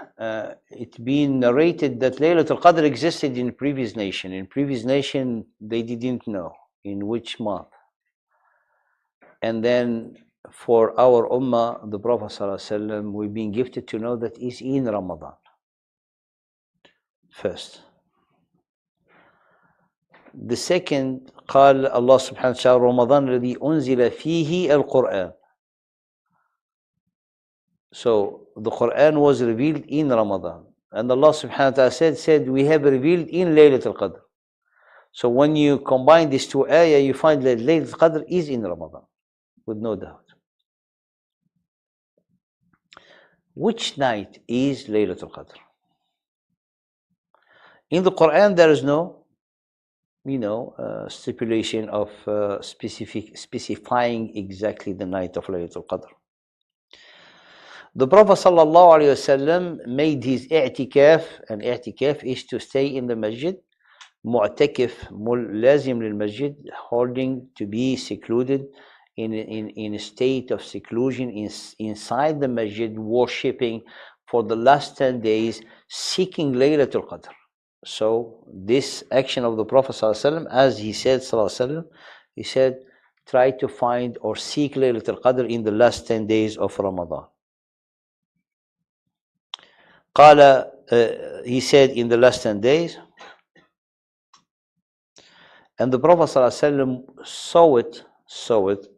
it's been narrated that Laylatul Qadr existed in previous nation. In previous nation, they didn't know in which month. And then for our Ummah, the Prophet ﷺ, we've been gifted to know that it's in Ramadan. First. The second, قال الله سبحانه وتعالى رمضان الذي أنزل فيه القرآن. So the Quran was revealed in Ramadan. And Allah subhanahu wa ta'ala said, we have revealed in Laylatul Qadr. So when you combine these two ayahs, you find that Laylatul Qadr is in Ramadan, with no doubt. Which night is Laylatul Qadr? In the Quran, there is no stipulation of specifying exactly the night of Laylatul Qadr. The Prophet ﷺ made his i'tikaf, and i'tikaf is to stay in the masjid. Mu'takif, lazim lil masjid, holding to be secluded in a state of seclusion inside the masjid, worshipping for the last 10 days, seeking Laylatul Qadr. So this action of the Prophet ﷺ, as he said, he said, try to find or seek Laylatul Qadr in the last 10 days of Ramadan. He said in the last 10 days, and the Prophet ﷺ saw it,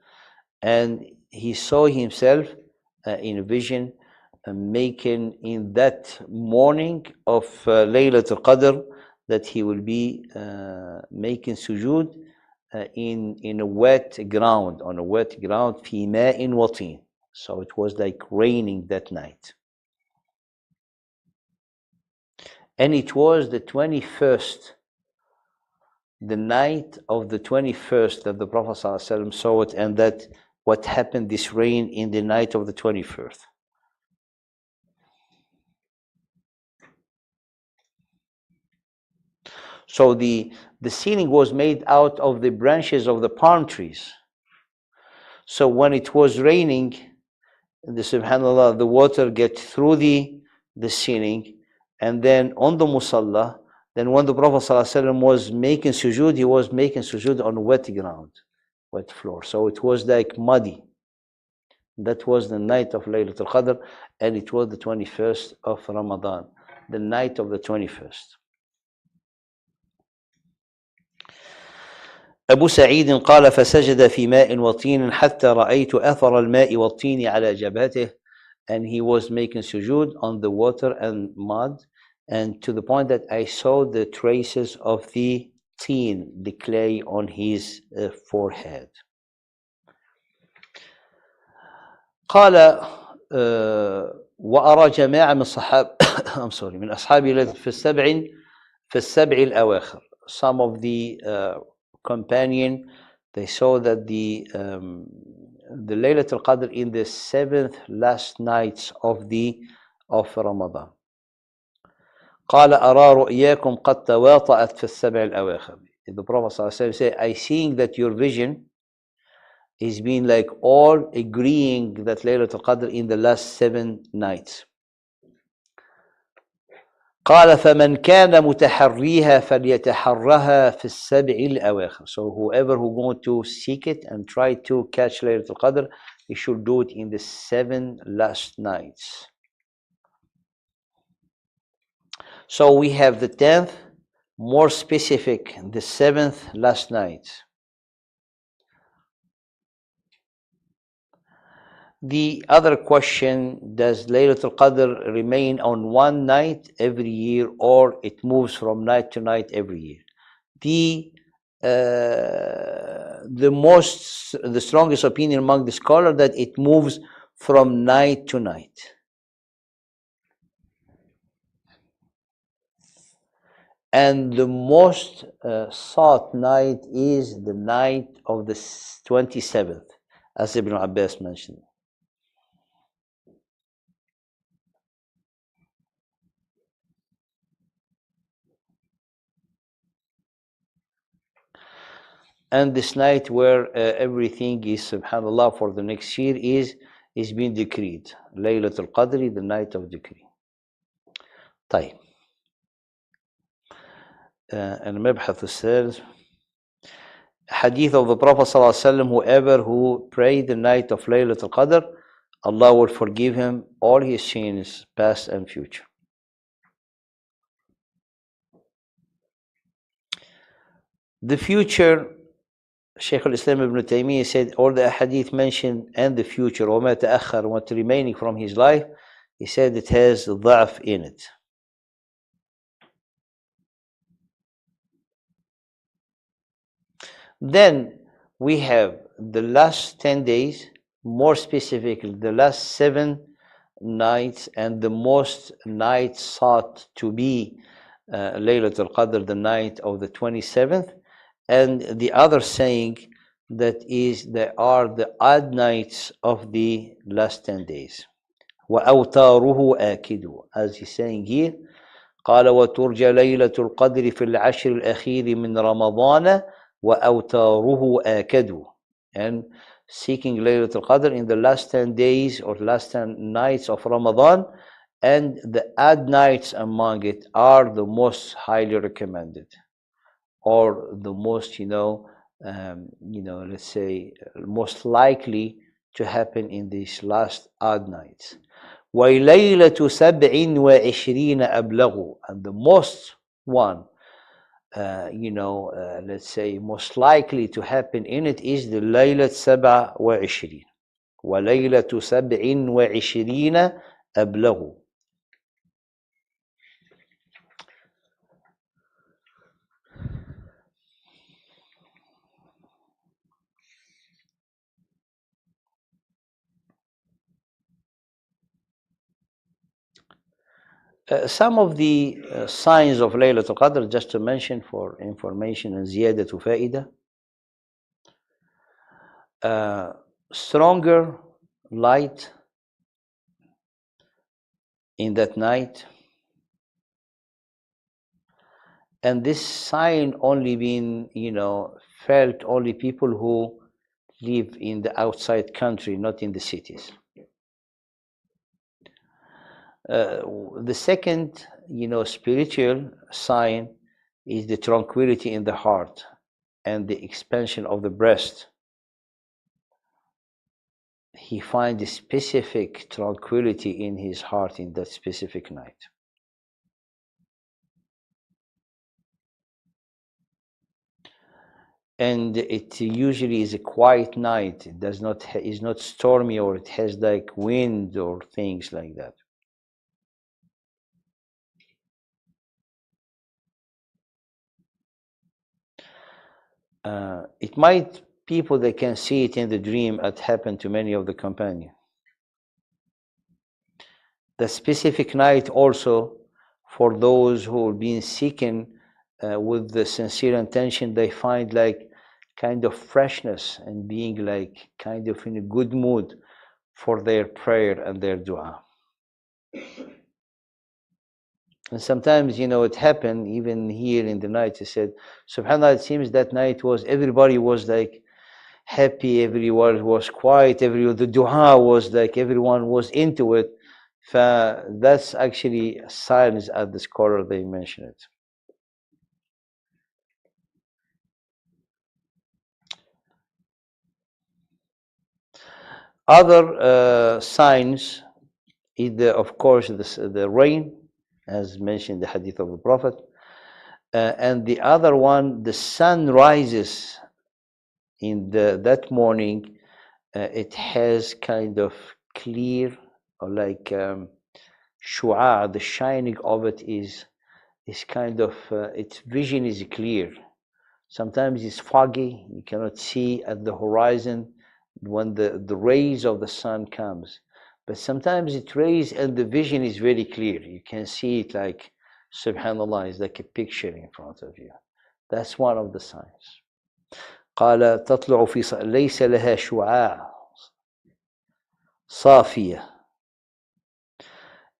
and he saw himself in a vision making in that morning of Laylatul Qadr that he will be making sujood in a wet ground, on a wet ground, fi ma'in wa tin. So it was like raining that night. And it was the 21st, the night of the 21st that the Prophet ﷺ saw it, and that what happened, this rain in the night of the 21st. So the ceiling was made out of the branches of the palm trees. So when it was raining, subhanAllah, the water get through the ceiling, and then on the musalla. Then when the Prophet ﷺ was making sujood, he was making sujood on wet ground, wet floor. So it was like muddy. That was the night of Laylatul Qadr, and it was the 21st of Ramadan, the night of the 21st. أبو سعيد قال فسجد في ماء وطين حتى رأيت أثر الماء والطين على جبهته, and he was making sujood on the water and mud, and to the point that I saw the traces of the teen, the clay, on his forehead. قال وأرى جماعة من صحاب من أصحابي في السبع الأواخر. Some of the companion, they saw that the Laylatul Qadr in the 7th last nights of Ramadan. قال أرى رؤياكم قد تواطأت في السبع الأواخر. The Prophet ﷺ said, I seeing that your vision is being like all agreeing that Laylatul Qadr in the last 7 nights. قال فمن كان متحريها فليتحرها في السبع الأواخر. So whoever who going to seek it and try to catch Laylatul Qadr, he should do it in the 7 last nights. So we have the 10th, more specific, the 7th last night. The other question, does Laylatul Qadr remain on one night every year, or it moves from night to night every year? The strongest opinion among the scholars that it moves from night to night. And the most sought night is the night of the 27th, as Ibn Abbas mentioned. And this night where everything is, subhanAllah, for the next year is being decreed. Laylatul Qadr, the night of decree. طيب. المبحث الثالث, hadith of the Prophet ﷺ, whoever who prayed the night of Laylatul Qadr, Allah will forgive him all his sins, past and future. The future, Shaykh al-Islam ibn Taymiyyah said, all the hadith mentioned and the future, وَمَا تَأَخَّرَ, what remaining from his life, he said it has ضعف in it. Then we have the last 10 days, more specifically the last 7 nights, and the most nights sought to be Laylatul Qadr, the night of the 27th. And the other saying that is there are the odd nights of the last 10 days. وأوتاره آكد, as he's saying here, قال وترجى ليلة القدر في العشر الأخير من رمضان وأوتاره آكد, and seeking Laylat al-Qadr in the last 10 days or last 10 nights of Ramadan, and the odd nights among it are the most highly recommended, or the most, let's say, most likely to happen in these last odd nights. وَلَيْلَةُ سَبْعٍ وَعِشْرِينَ أَبْلَغُ, and the most one, let's say, most likely to happen in it is the Laylat 27. وَلَيْلَةُ 27 أَبْلَغُ. Some of the signs of Laylat al-Qadr, just to mention for information and زيادة فائدة, stronger light in that night, and this sign only being, felt only people who live in the outside country, not in the cities. The second, spiritual sign is the tranquility in the heart and the expansion of the breast. He finds a specific tranquility in his heart in that specific night. And it usually is a quiet night. It is not stormy, or it has like wind or things like that. It might, people that can see it in the dream, it happened to many of the companions. The specific night also, for those who are being seeking with the sincere intention, they find like kind of freshness and being like kind of in a good mood for their prayer and their dua. And sometimes, it happened even here in the night. He said, subhanAllah, it seems that night everybody was like happy, everyone was quiet, the dua was like everyone was into it. That's actually silence, at the scholar they mention it. Other signs is of course the rain, as mentioned in the hadith of the Prophet, and the other one, the sun rises in that morning. It has kind of clear, or like shu'a, the shining of it is kind of, its vision is clear. Sometimes it's foggy, you cannot see at the horizon when the rays of the sun comes, but sometimes it rays and the vision is very clear. You can see it like, subhanallah, it's like a picture in front of you. That's one of the signs. قال تطلع في ليس لها شعاع صافية.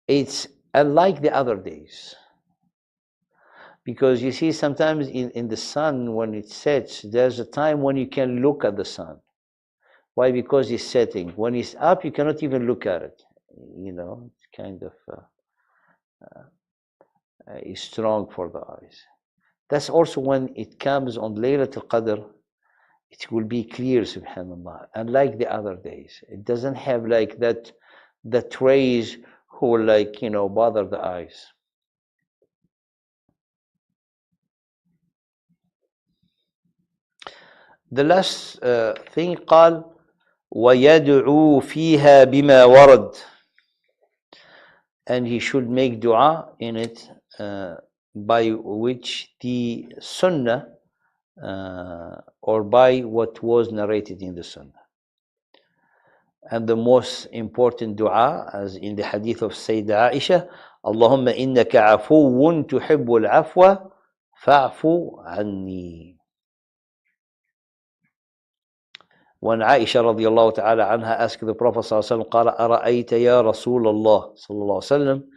It's unlike the other days, because you see sometimes in the sun, when it sets, there's a time when you can look at the sun. Why? Because it's setting. When it's up, you cannot even look at it. It's kind of is strong for the eyes. That's also when it comes on Laylat al-Qadr, it will be clear, subhanallah, unlike the other days. It doesn't have like that rays who will like, bother the eyes. The last thing, قال وَيَدْعُو فِيهَا بِمَا وَرَدْ, and he should make dua in it by which the sunnah, or by what was narrated in the sunnah. And the most important dua, as in the hadith of Sayyidah Aisha, Allahumma innaka afuwun tuhibbul afwa fa'fu anni. when Aisha radiallahu ta'ala anha asked the Prophet sallallahu alaihi wasallam, قال أرأيت يا رسول الله صلى الله عليه وسلم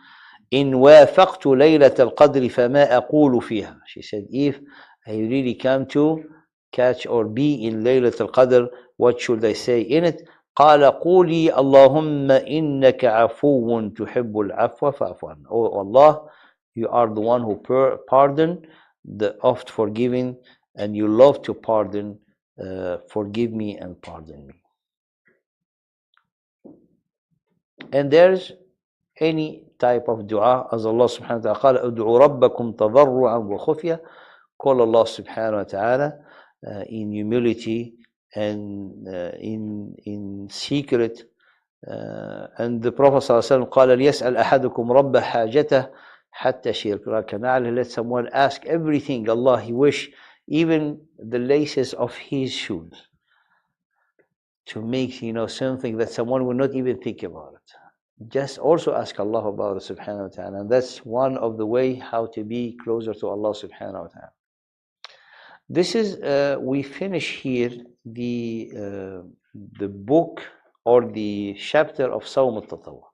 إن وافقت ليلة القدر فما أقول فيها. She said, if I really come to catch or be in Laylat al-Qadr, what should I say in it? قال قولي اللهم إنك عفو تحب العفو فاعف عنا. Oh Allah, you are the one who pardon, the oft forgiving, and you love to pardon. Forgive me and pardon me. And there's any type of dua, as Allah subhanahu wa ta'ala قال ادعوا ربكم تضرعا وخفية. Call Allah subhanahu wa ta'ala in humility and in secret. And the Prophet صلى الله عليه وسلم قال ليسأل أحدكم رب حاجته حتى شرك. Let someone ask everything Allah he wish, even the laces of his shoes, to make something that someone will not even think about it. Just also ask Allah about it subhanahu wa ta'ala. And that's one of the way how to be closer to Allah subhanahu wa ta'ala. This is we finish here the book or the chapter of Sawm al-Tatawwa.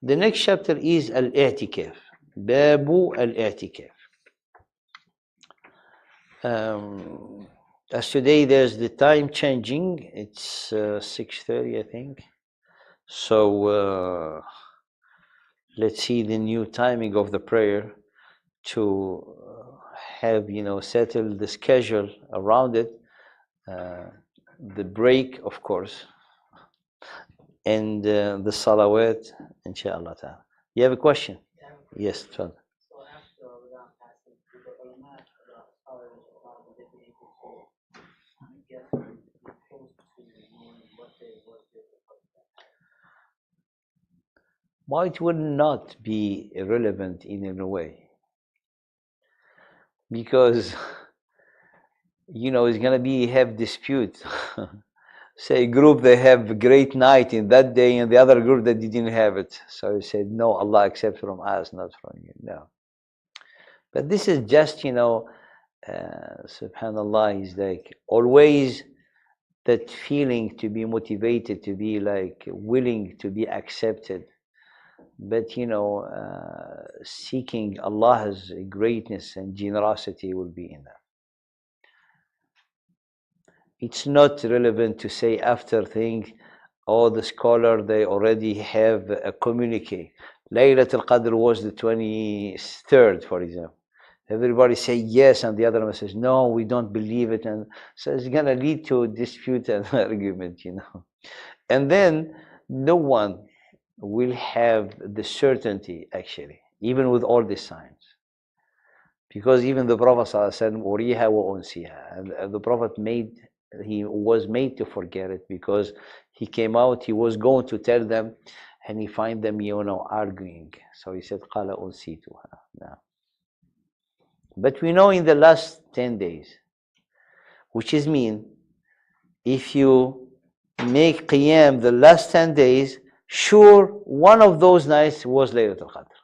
The next chapter is Al-Itikaf, Babu Al-Itikaf. As today there's the time changing, it's 6:30 I think. So let's see the new timing of the prayer to have settle the schedule around it, the break of course, and the salawat inshallah ta'ala. You have a question? Yeah. Yes, Fadl. So after Ramadan passing, do the ulama, the scholars about the different to get close to knowing what day was it? Why it would not be irrelevant in a way? Because it's gonna be have dispute. Say a group they have a great night in that day, and the other group that didn't have it. So he said, no, Allah accepts from us, not from you. No. But this is just subhanallah, is like always that feeling to be motivated, to be like willing to be accepted. But seeking Allah's greatness and generosity will be enough. It's not relevant to say after thing, the scholar they already have a communique. Laylat al-Qadr was the 23rd, for example. Everybody say yes, and the other one says no, we don't believe it, and so it's gonna lead to dispute and argument, And then no one will have the certainty actually, even with all these signs, because even the Prophet said, "Uriha wa unsiha," and the Prophet he was made to forget it, because he came out, he was going to tell them, and he find them arguing. So he said, "Qala unsituha." Now, but we know in the last 10 days, which is mean, if you make qiyam the last 10 days, sure, one of those nights was Laylat al-Qadr.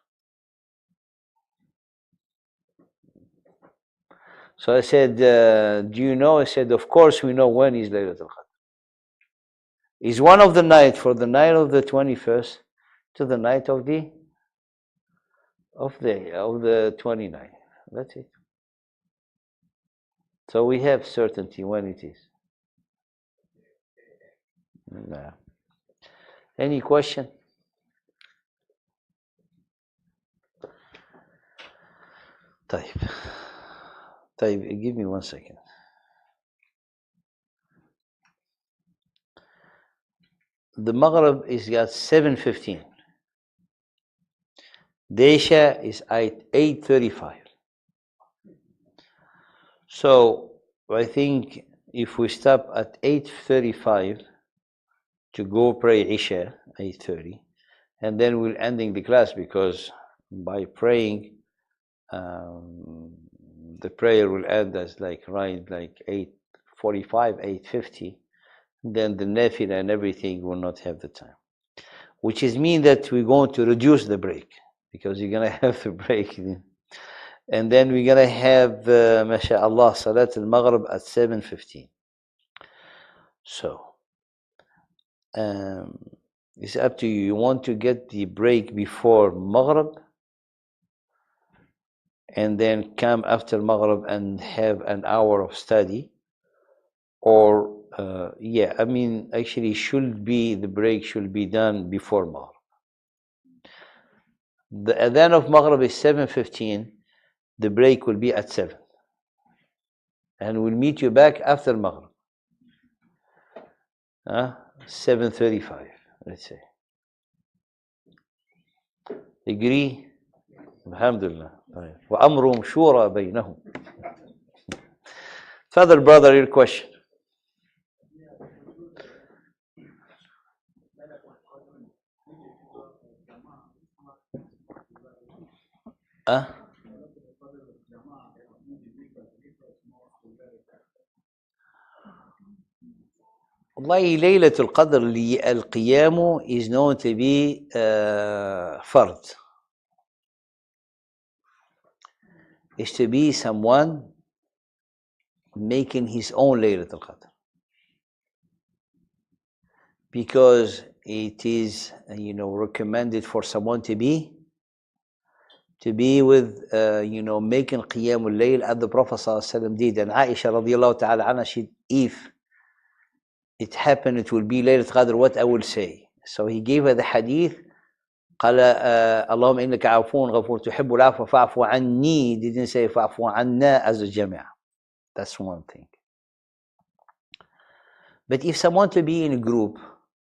So I said, do you know? I said, of course we know when is Laylat al-Qadr. Is one of the night for the night of the 21st to the night of the 29th. That's it. So we have certainty when it is. No. Any question? طيب, give me 1 second. The Maghrib is at 7:15. The Isha is at 8:35. So I think if we stop at 8:35 to go pray Isha 8:30, and then we're ending the class, because by praying the prayer will end as like 8:45, 8:50. Then the nafila and everything will not have the time, which is mean that we're going to reduce the break, because you're going to have the break, and then we're going to have mashallah Salat al-Maghrib at 7:15. So it's up to you. You want to get the break before Maghrib and then come after Maghrib and have an hour of study, or yeah, I mean, actually, the break should be done before Maghrib. The adhan of Maghrib is 7:15. The break will be at 7, and we'll meet you back after Maghrib. 7:35, let's say. Agree? Alhamdulillah. وَأَمْرُهُمْ شُورَى بَيْنَهُمْ. Father, brother, your question. والله ليلة القدر القيام is known to be fard. Is to be someone making his own Laylat al-Qadr, because it is recommended for someone to be with making Qiyam al-Layl as the Prophet ﷺ did. And Aisha radiallahu ta'ala anha, if it happened it will be Laylat al-Qadr, what I will say. So he gave her the hadith, قال اللهم إنك عفو غفور تحب العفو فاعف عني. Didn't say فاعف عنا as a جمع. That's one thing. But if someone to be in a group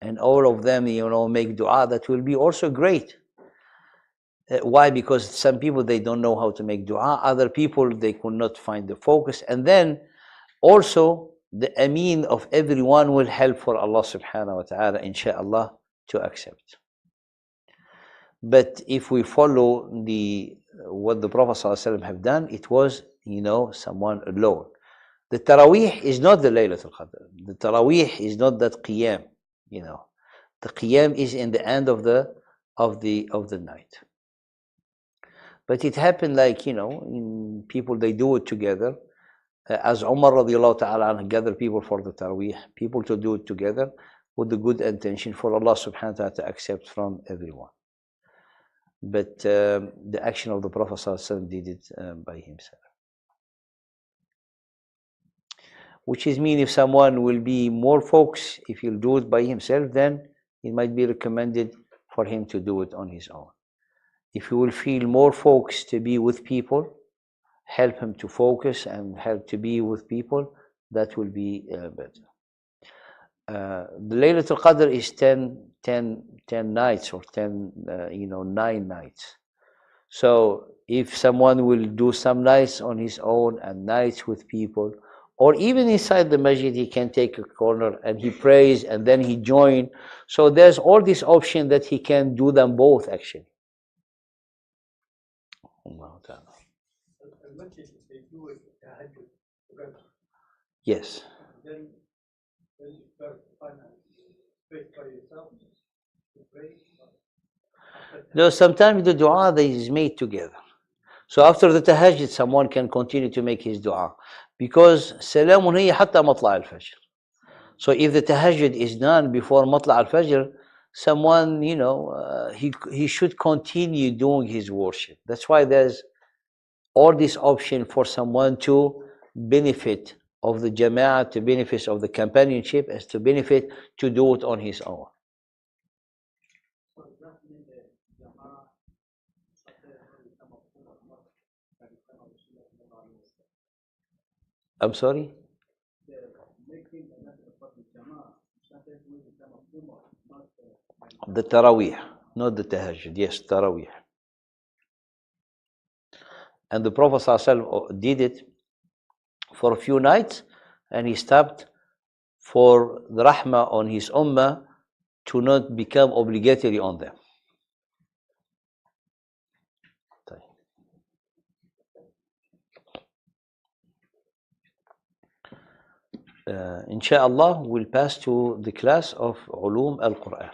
and all of them make dua, that will be also great. Why? Because some people, they don't know how to make dua. Other people, they could not find the focus. And then also the ameen of everyone will help for Allah subhanahu wa ta'ala, inshallah, to accept. But if we follow what the Prophet ﷺ have done, it was someone alone. The Taraweeh is not the Laylat al-Qadr. The Taraweeh is not that Qiyam. The Qiyam is in the end of the night. But it happened in people, they do it together. As Umar radiallahu ta'ala anhu gather people for the Taraweeh, people to do it together with the good intention for Allah subhanahu wa ta'ala to accept from everyone. But the action of the Prophet ﷺ did it by himself. Which is mean if someone will be more focused, if he'll do it by himself, then it might be recommended for him to do it on his own. If he will feel more focused to be with people, help him to focus and help to be with people, that will be better. The Laylat al-Qadr is 10 nights or 9 nights. So if someone will do some nights on his own and nights with people, or even inside the masjid, he can take a corner and he prays and then he join. So there's all this option that he can do them both actually. Yes. No, sometimes the dua is made together. So after the tahajjud, someone can continue to make his dua, because salamun hiya hatta matla' al-fajr. So if the tahajjud is done before matla' al-fajr, someone he should continue doing his worship. That's why there's all this option for someone to benefit of the jama'ah, to benefit of the companionship, as to benefit to do it on his own. I'm sorry? The Taraweeh, not the Tahajjud. Yes, Taraweeh. And the Prophet ﷺ did it for a few nights, and he stopped for the rahmah on his ummah to not become obligatory on them. Inshallah, we'll pass to the class of Ulum al-Quran.